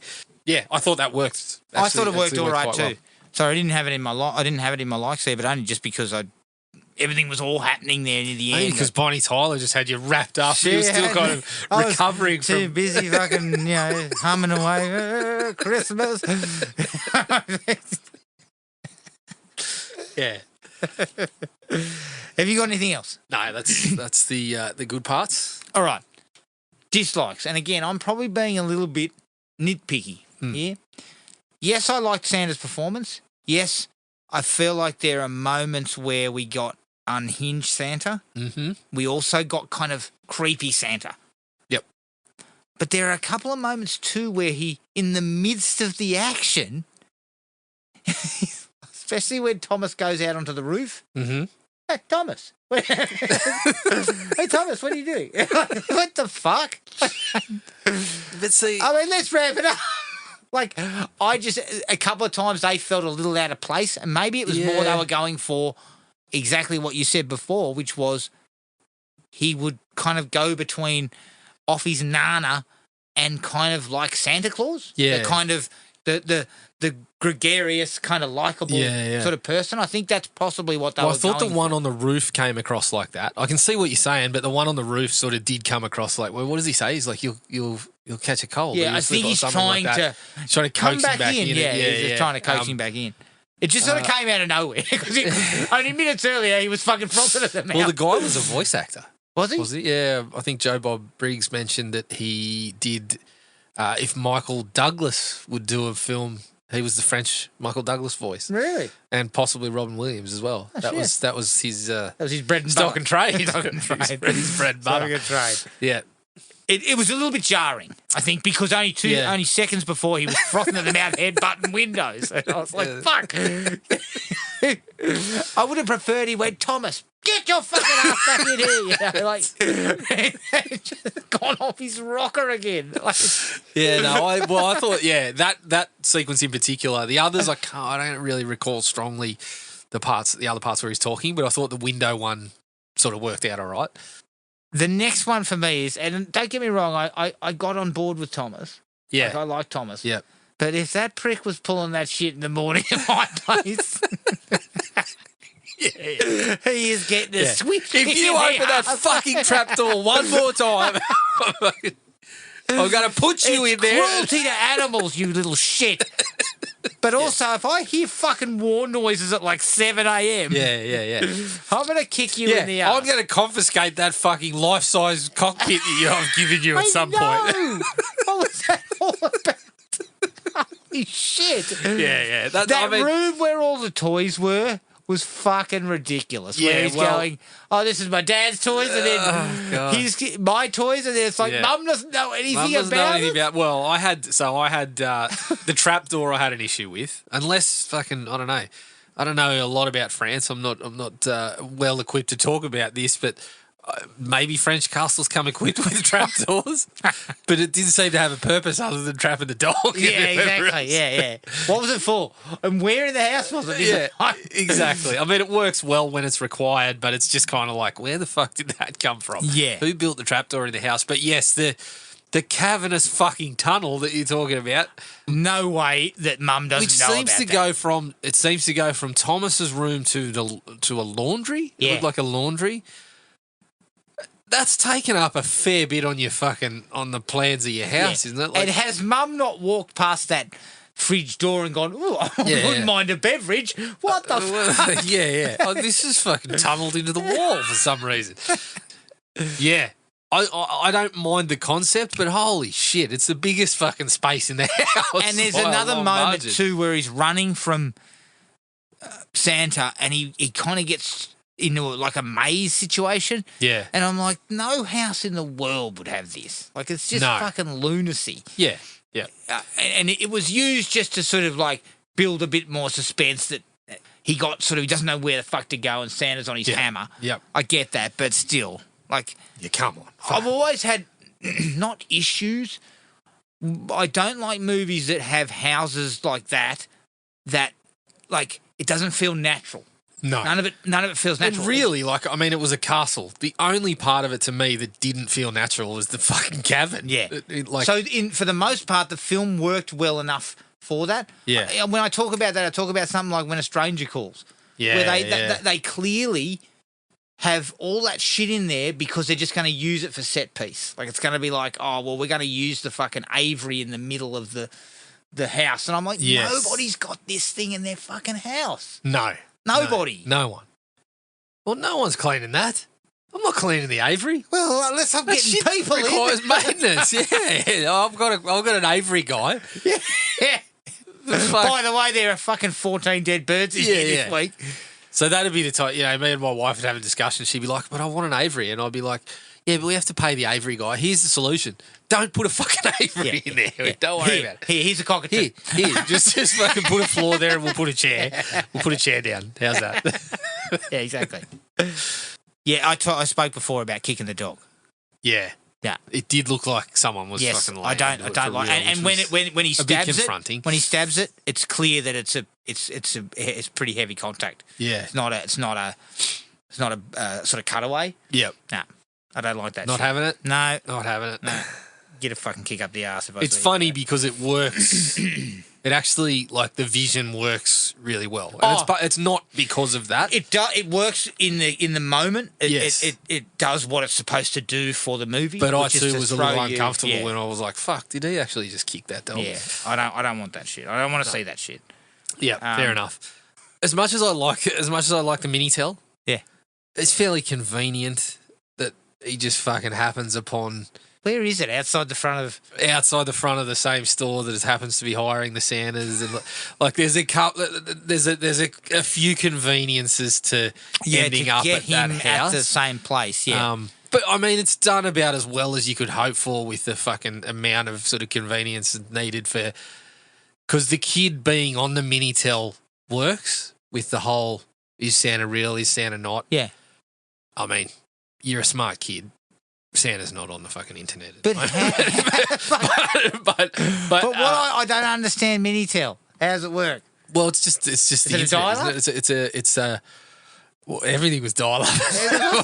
S3: Yeah, I thought that worked.
S2: I thought it worked all right too. Well. Sorry, I didn't have it in my likes there, but only just because everything was all happening there near the end.
S3: Because Bonnie Tyler just had you wrapped up. You were still kind of recovering from...
S2: too busy fucking, humming away. Christmas.
S3: Yeah.
S2: Have you got anything else?
S3: No, that's the good parts.
S2: All right. Dislikes. And again, I'm probably being a little bit nitpicky here. Yes, I liked Santa's performance. Yes, I feel like there are moments where we got unhinged Santa.
S3: Mm-hmm.
S2: We also got kind of creepy Santa.
S3: Yep.
S2: But there are a couple of moments too where he, in the midst of the action, especially when Thomas goes out onto the roof.
S3: Mm-hmm.
S2: Hey, Thomas. Hey, Thomas, what are you doing? What the fuck?
S3: But see,
S2: I mean, let's wrap it up. Like, I just, a couple of times they felt a little out of place, and maybe it was more they were going for exactly what you said before, which was he would kind of go between off his nana and kind of like Santa Claus.
S3: Yeah.
S2: The kind of, the gregarious, kind of likable sort of person. I think that's possibly what they were
S3: I thought the
S2: going
S3: one
S2: for.
S3: on the roof came across like that. I can see what you're saying, but the one on the roof sort of did come across like, well, what does he say? He's like, you'll catch a cold.
S2: Yeah, I think he's trying to
S3: coax
S2: come
S3: him back in.
S2: Yeah, he's just trying to coach him back in. It just sort of came out of nowhere because only minutes earlier he was fucking frothing at the mouth.
S3: Well, the guy was a voice actor.
S2: Was he?
S3: Was he? Yeah, I think Joe Bob Briggs mentioned that he did. If Michael Douglas would do a film, he was the French Michael Douglas voice.
S2: Really?
S3: And possibly Robin Williams as well.
S2: Oh,
S3: that
S2: shit.
S3: was his
S2: That was his bread and
S3: stock and trade.
S2: Stock and trade.
S3: his bread and butter.
S2: Stock and trade.
S3: Yeah.
S2: It was a little bit jarring, I think, because only seconds before he was frothing at the mouth, headbutting windows. And I was like, fuck. I would have preferred he went, Thomas, get your fucking ass back in here. You know, like, just gone off his rocker again. Like,
S3: Yeah, no, I thought, that sequence in particular. The others, I don't really recall strongly the other parts where he's talking, but I thought the window one sort of worked out all right.
S2: the next one for me is, and don't get me wrong, I got on board with Thomas.
S3: Yeah.
S2: Like, I like Thomas.
S3: Yeah.
S2: But if that prick was pulling that shit in the morning at my place, he is getting a swift
S3: If you open that fucking trapdoor one more time, I'm going to put you in there.
S2: Cruelty to animals, you little shit. But also, if I hear fucking war noises at like 7 a.m.,
S3: Yeah.
S2: I'm going to kick you in the ass.
S3: I'm going to confiscate that fucking life-size cockpit that I've given you at some point.
S2: What was that all about? Holy shit.
S3: Yeah.
S2: That room where all the toys were was fucking ridiculous. Where he's going, oh, this is my dad's toys, and then he's my toys, and then it's like, Mum doesn't know anything about it.
S3: Well, I had the trapdoor I had an issue with, unless fucking I don't know a lot about France. I'm not well equipped to talk about this, but maybe French castles come equipped with trapdoors, but it didn't seem to have a purpose other than trapping the dog.
S2: Yeah, exactly. Yeah. What was it for? And where in the house was it?
S3: Yeah, exactly. I mean, it works well when it's required, but it's just kind of like, where the fuck did that come from?
S2: Yeah.
S3: Who built the trapdoor in the house? But yes, the cavernous fucking tunnel that you're talking about.
S2: No way that Mum doesn't know about that.
S3: It seems to go from Thomas's room to a laundry.
S2: Yeah.
S3: It looked like a laundry. That's taken up a fair bit on the plans of your house, isn't it?
S2: And has Mum not walked past that fridge door and gone, oh, I wouldn't mind a beverage? What the fuck?
S3: Yeah. Oh, this is fucking tunneled into the wall for some reason. Yeah. I don't mind the concept, but holy shit, it's the biggest fucking space in the house.
S2: And there's
S3: by a
S2: another
S3: long
S2: moment
S3: margin.
S2: too where he's running from Santa and he kind of gets into like a maze situation.
S3: Yeah.
S2: And I'm like, no house in the world would have this. Like, it's just fucking lunacy.
S3: Yeah.
S2: And it was used just to sort of like build a bit more suspense that he doesn't know where the fuck to go and Santa's on his hammer.
S3: Yep.
S2: I get that, but still, like,
S3: Yeah, come on.
S2: I've always had not issues. I don't like movies that have houses like that like it doesn't feel natural.
S3: No.
S2: None of it feels
S3: And
S2: natural.
S3: really, it was a castle. The only part of it to me that didn't feel natural was the fucking cavern.
S2: Yeah.
S3: So
S2: for the most part, the film worked well enough for that.
S3: Yeah.
S2: When I talk about that, I talk about something like When a Stranger Calls.
S3: Yeah,
S2: Where they clearly have all that shit in there because they're just going to use it for set piece. Like, it's going to be like, oh, well, we're going to use the fucking aviary in the middle of the house. And I'm like, nobody's got this thing in their fucking house.
S3: No.
S2: Nobody.
S3: No one. Well, no one's cleaning that. I'm not cleaning the aviary.
S2: Well, unless I'm getting
S3: shit
S2: people
S3: requires
S2: in.
S3: maintenance. Yeah. I've got an aviary guy.
S2: Yeah. By the way, there are fucking 14 dead birds in here this week.
S3: So that'd be the time, me and my wife would have a discussion. She'd be like, but I want an Avery. And I'd be like, yeah, but we have to pay the Avery guy. Here's the solution. Don't put a fucking Avery in there. Yeah. Don't worry about it.
S2: Here's a cockatoo.
S3: Here, just fucking put a floor there and we'll put a chair. We'll put a chair down. How's that?
S2: Yeah, exactly. Yeah, I spoke before about kicking the dog.
S3: Yeah.
S2: Yeah,
S3: it did look like someone was fucking.
S2: I don't like. And when he stabs it, it's clear that it's pretty heavy contact.
S3: Yeah,
S2: it's not a sort of cutaway.
S3: Yep.
S2: Nah, I don't like that.
S3: Not
S2: shit.
S3: having it.
S2: No,
S3: not having it.
S2: No. Get a fucking kick up the arse.
S3: It's funny because it works. It actually, like, the vision works really well, and it's not because of that.
S2: It works in the moment.
S3: Yes.
S2: It does what it's supposed to do for the movie.
S3: But I too was a little uncomfortable when I was like, "Fuck, did he actually just kick that dog?"
S2: Yeah, I don't want that shit. I don't want to see that shit.
S3: Yeah, fair enough. As much as I like the mini tell,
S2: yeah,
S3: it's fairly convenient that he just fucking happens upon.
S2: Where is it? Outside the front of
S3: the same store that happens to be hiring the Santas, and like there's a few conveniences to ending up at that house
S2: at the same place. Yeah,
S3: but I mean it's done about as well as you could hope for with the fucking amount of sort of convenience needed for, because the kid being on the Minitel works with the whole is Santa real, is Santa not?
S2: Yeah,
S3: I mean you're a smart kid. Santa's not on the fucking internet.
S2: But what I don't understand Minitel. How does it work?
S3: Well, it's just the internet. It's well, everything was dial up,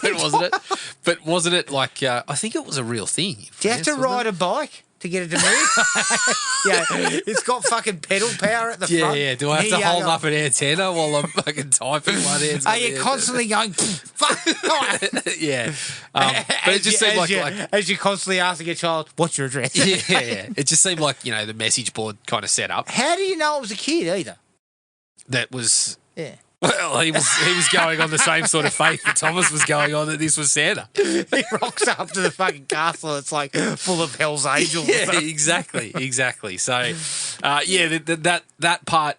S3: wasn't it? But wasn't it like I think it was a real thing.
S2: Do you have to ride a bike to get it to move? Yeah, it's got fucking pedal power at the front.
S3: Yeah. Do I have to hold up an antenna while I'm fucking typing one hand?
S2: Are you constantly going, fuck?
S3: Yeah. But it just seemed like
S2: as you're constantly asking your child, what's your address?
S3: Yeah. It just seemed like, the message board kind of set up.
S2: How do you know it was a kid either?
S3: That was...
S2: Yeah.
S3: Well, he was going on the same sort of faith that Thomas was going on, that this was Santa.
S2: He rocks up to the fucking castle. It's like full of Hell's Angels.
S3: Yeah, exactly. So, that part,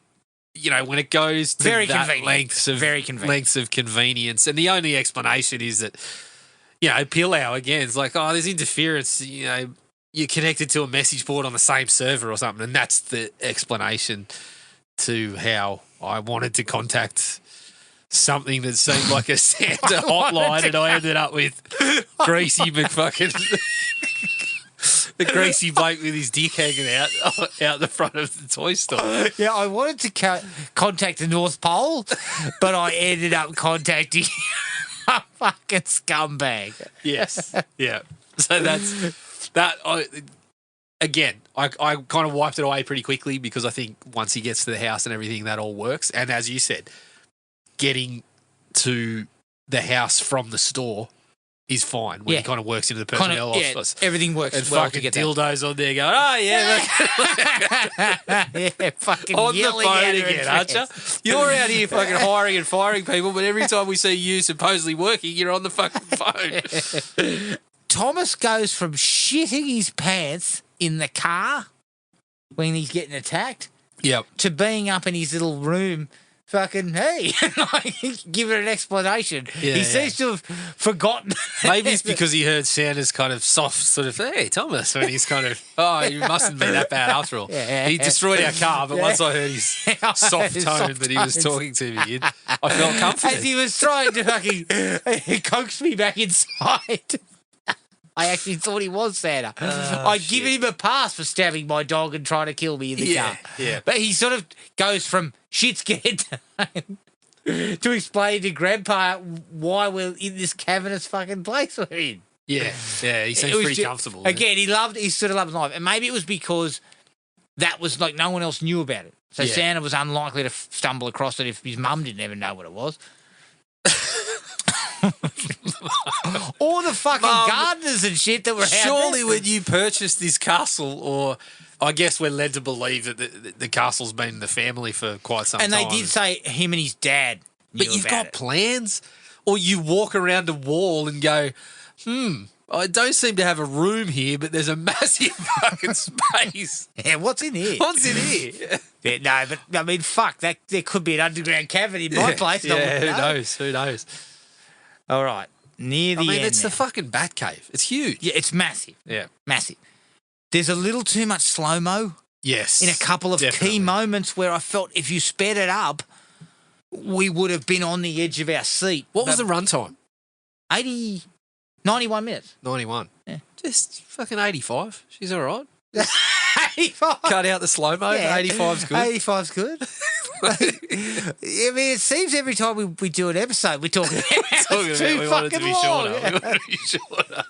S3: when it goes to lengths of convenience, and the only explanation is that, Pillau again, it's like, there's interference. You're connected to a message board on the same server or something, and that's the explanation to how I wanted to contact something that seemed like a Santa hotline, and I ended up with Greasy McFucking the greasy bloke with his dick hanging out the front of the toy store.
S2: Yeah, I wanted to contact the North Pole, but I ended up contacting a fucking scumbag.
S3: Yes, yeah. So that's that. Again, I kind of wiped it away pretty quickly because I think once he gets to the house and everything, that all works. And as you said, getting to the house from the store is fine when he kind of works into the personnel office.
S2: Everything works
S3: and
S2: well
S3: fucking
S2: to get
S3: dildos on there going, oh, yeah.
S2: Yeah, fucking
S3: on the
S2: yelling
S3: phone
S2: at
S3: again, aren't you? You're out here fucking hiring and firing people, but every time we see you supposedly working, you're on the fucking phone.
S2: Thomas goes from shitting his pants in the car when he's getting attacked to being up in his little room fucking, hey, give it an explanation. He seems to have forgotten.
S3: Maybe it's because he heard Santa's kind of soft sort of, hey, Thomas, when he's kind of, oh, you mustn't be that bad after all. He destroyed our car, but once I heard his soft tone that he was talking to me in, I felt comforted.
S2: As he was trying to fucking coax me back inside. I actually thought he was Santa. I'd given him a pass for stabbing my dog and trying to kill me in the car.
S3: Yeah.
S2: But he sort of goes from shit scared to explain to Grandpa why we're in this cavernous fucking place we're in.
S3: Yeah, he seems pretty comfortable.
S2: Again, he sort of loved life. And maybe it was because that was like no one else knew about it. So Santa was unlikely to stumble across it if his mum didn't even know what it was. All the fucking gardeners and shit that were out there.
S3: Surely when you purchased this castle, or I guess we're led to believe that the castle's been in the family for quite some time.
S2: And they did say him and his dad knew
S3: But you've
S2: about
S3: got
S2: it.
S3: plans? Or you walk around a wall and go, I don't seem to have a room here, but there's a massive fucking space.
S2: Yeah, what's in here?
S3: What's in here?
S2: Yeah, no, but I mean, fuck, that there could be an underground cavity in my place. and I
S3: Yeah,
S2: wouldn't
S3: who
S2: know.
S3: knows? Who knows?
S2: All right, near the end.
S3: it's
S2: now.
S3: the fucking bat cave. It's huge.
S2: Yeah, it's massive.
S3: Yeah.
S2: Massive. There's a little too much slow-mo
S3: Yes.
S2: in a couple of
S3: definitely.
S2: key moments where I felt if you sped it up, we would have been on the edge of our seat.
S3: What was the runtime?
S2: 91 minutes.
S3: 91.
S2: Yeah.
S3: Just fucking 85. She's all right.
S2: 85.
S3: Cut out the slow mo.
S2: Yeah.
S3: 85's good.
S2: 85's good. I mean, it seems every time we do an episode, we're talking about
S3: Talking
S2: it's
S3: about
S2: too
S3: we want it to
S2: fucking
S3: be
S2: long.
S3: shorter. We want it to be shorter.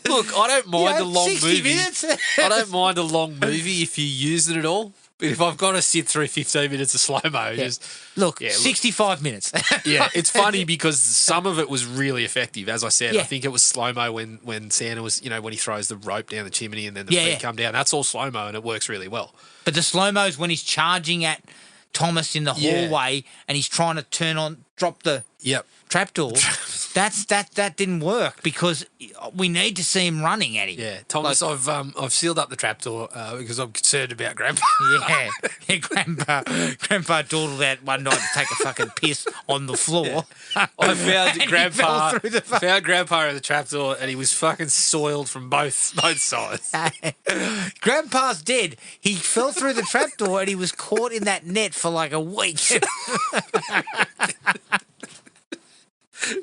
S3: Look, I don't mind a long
S2: 60
S3: movie.
S2: minutes.
S3: I don't mind a long movie if you use it at all. But if I've got to sit through 15 minutes of slow mo, just
S2: Look,
S3: Yeah, look.
S2: 65 minutes.
S3: yeah, it's funny because some of it was really effective. As I said,
S2: Yeah.
S3: I think it was slow mo when Santa was, when he throws the rope down the chimney and then the
S2: Yeah,
S3: feet
S2: yeah.
S3: come down. That's all slow mo and it works really well.
S2: But the slow-mo's when he's charging at Thomas in the
S3: Yeah.
S2: hallway and he's trying to drop the
S3: Yep.
S2: trapdoor. That didn't work because we need to see him running at him.
S3: Yeah, Thomas, I've sealed up the trapdoor because I'm concerned about Grandpa.
S2: Yeah, Grandpa dawdled out one night to take a fucking piss on the floor.
S3: I found
S2: he
S3: Grandpa,
S2: fell through the fu-
S3: found Grandpa in the trapdoor, and he was fucking soiled from both sides.
S2: Grandpa's dead. He fell through the trapdoor and he was caught in that net for like a week.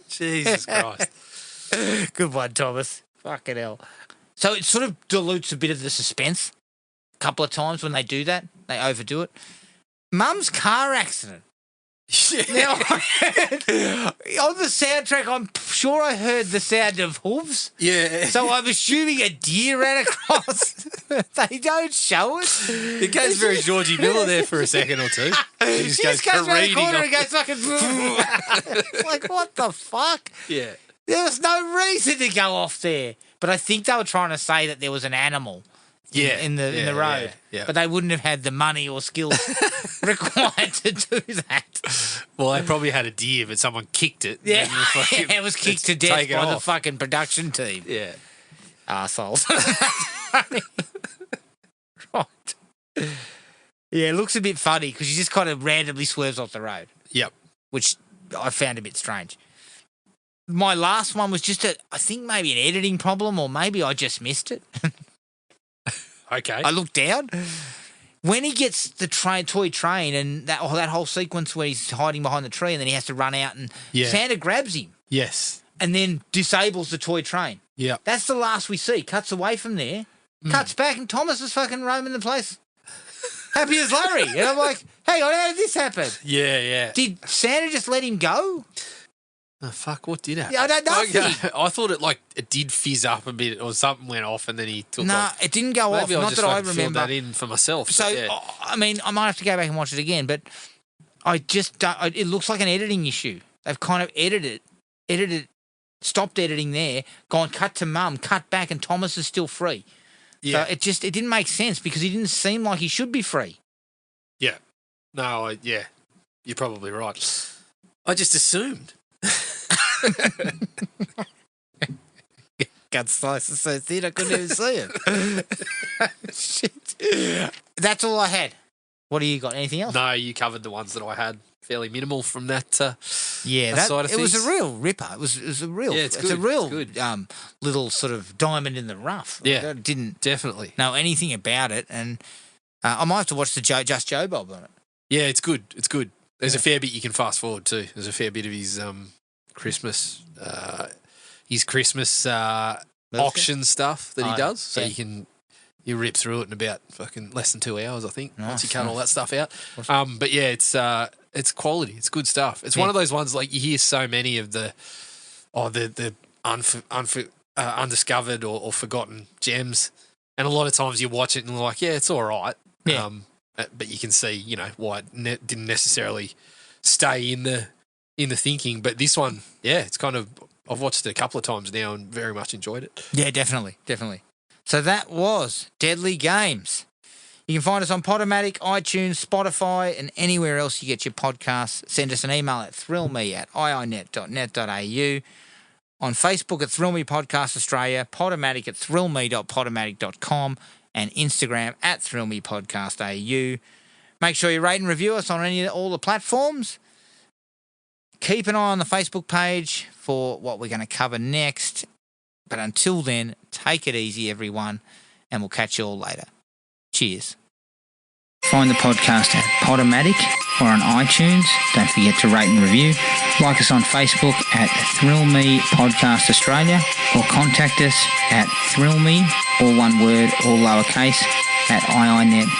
S3: Jesus Christ!
S2: Good one, Thomas. Fucking hell. So it sort of dilutes a bit of the suspense. A couple of times when they do that, they overdo it. Mum's car accident. Now, on the soundtrack, I'm sure I heard the sound of hooves.
S3: Yeah,
S2: So I'm assuming a deer ran across. They don't show it.
S3: it goes very Georgie Miller there for a second or two. He
S2: She just goes around the
S3: careening
S2: corner
S3: off-
S2: and goes fucking... like, what the fuck?
S3: Yeah,
S2: There was no reason to go off there. But I think they were trying to say that there was an animal
S3: yeah,
S2: in the road.
S3: Yeah.
S2: But they wouldn't have had the money or skills required to do that.
S3: Well, they probably had a deer, but someone kicked it.
S2: Yeah,
S3: and fucking-
S2: it was kicked to
S3: it's
S2: death
S3: taken
S2: by the
S3: off.
S2: fucking production team.
S3: Yeah.
S2: Arseholes. Right. Yeah, it looks a bit funny because he just kind of randomly swerves off the road,
S3: Yep.
S2: which I found a bit strange. My last one was just I think maybe an editing problem or maybe I just missed it.
S3: Okay.
S2: I looked down. When he gets the toy train and that whole sequence where he's hiding behind the tree and then he has to run out and
S3: Yeah.
S2: Santa grabs him
S3: Yes.
S2: and then disables the toy train.
S3: Yep.
S2: That's the last we see. Cuts away from there, cuts back, and Thomas is fucking roaming the place. Happy as Larry. And I'm like, hang on, how did this happen?
S3: Yeah. Yeah.
S2: Did Santa just let him go?
S3: Oh, fuck! What did happen?
S2: Yeah, I don't know.
S3: Okay. I thought it did fizz up a bit, or something went off, and then he took
S2: No,
S3: off.
S2: it didn't go off.
S3: Maybe I
S2: Not
S3: just
S2: that I
S3: fucking filled
S2: remember.
S3: that in for myself.
S2: So,
S3: but yeah.
S2: I mean, I might have to go back and watch it again, but I just don't. It looks like an editing issue. They've kind of edited, stopped editing there, gone cut to Mum, cut back, and Thomas is still free.
S3: Yeah.
S2: So it didn't make sense because he didn't seem like he should be free.
S3: Yeah. No, yeah. You're probably right. I just assumed.
S2: Got slices so thin I couldn't even see it. Shit. That's all I had. What do you got? Anything else?
S3: No, you covered the ones that I had. Fairly minimal from that.
S2: Yeah,
S3: that side of
S2: it was
S3: things.
S2: a real ripper. It was a real.
S3: Yeah, it's
S2: a
S3: good,
S2: real
S3: it's good.
S2: little sort of diamond in the rough.
S3: Yeah.
S2: I didn't
S3: Definitely.
S2: know anything about it, and I might have to watch the Just Joe Bob on it.
S3: Yeah, it's good. It's good. There's a fair bit you can fast forward too. There's a fair bit of his Christmas auction stuff that he does. So
S2: yeah.
S3: you rip through it in about fucking less than 2 hours, I think.
S2: Nice,
S3: once you cut
S2: nice.
S3: all that stuff out. But yeah, it's quality. It's good stuff. It's one of those ones like you hear so many of the undiscovered or forgotten gems, and a lot of times you watch it and you're like, yeah, it's all right.
S2: Yeah.
S3: But you can see, why it didn't necessarily stay in the thinking. But this one, yeah, it's kind of, I've watched it a couple of times now and very much enjoyed it.
S2: Yeah, definitely. So that was Deadly Games. You can find us on Podomatic, iTunes, Spotify, and anywhere else you get your podcasts. Send us an email at thrillme@iinet.net.au. On Facebook at Thrill Me Podcast Australia, Podomatic at thrillme.podomatic.com, and Instagram at thrillmepodcastau. Make sure you rate and review us on all the platforms. Keep an eye on the Facebook page for what we're going to cover next. But until then, take it easy, everyone, and we'll catch you all later. Cheers.
S5: Find the podcast at Podomatic or on iTunes. Don't forget to rate and review. Like us on Facebook at Thrill Me Podcast Australia, or contact us at thrillme, all one word, all lowercase, at iinet.net.au.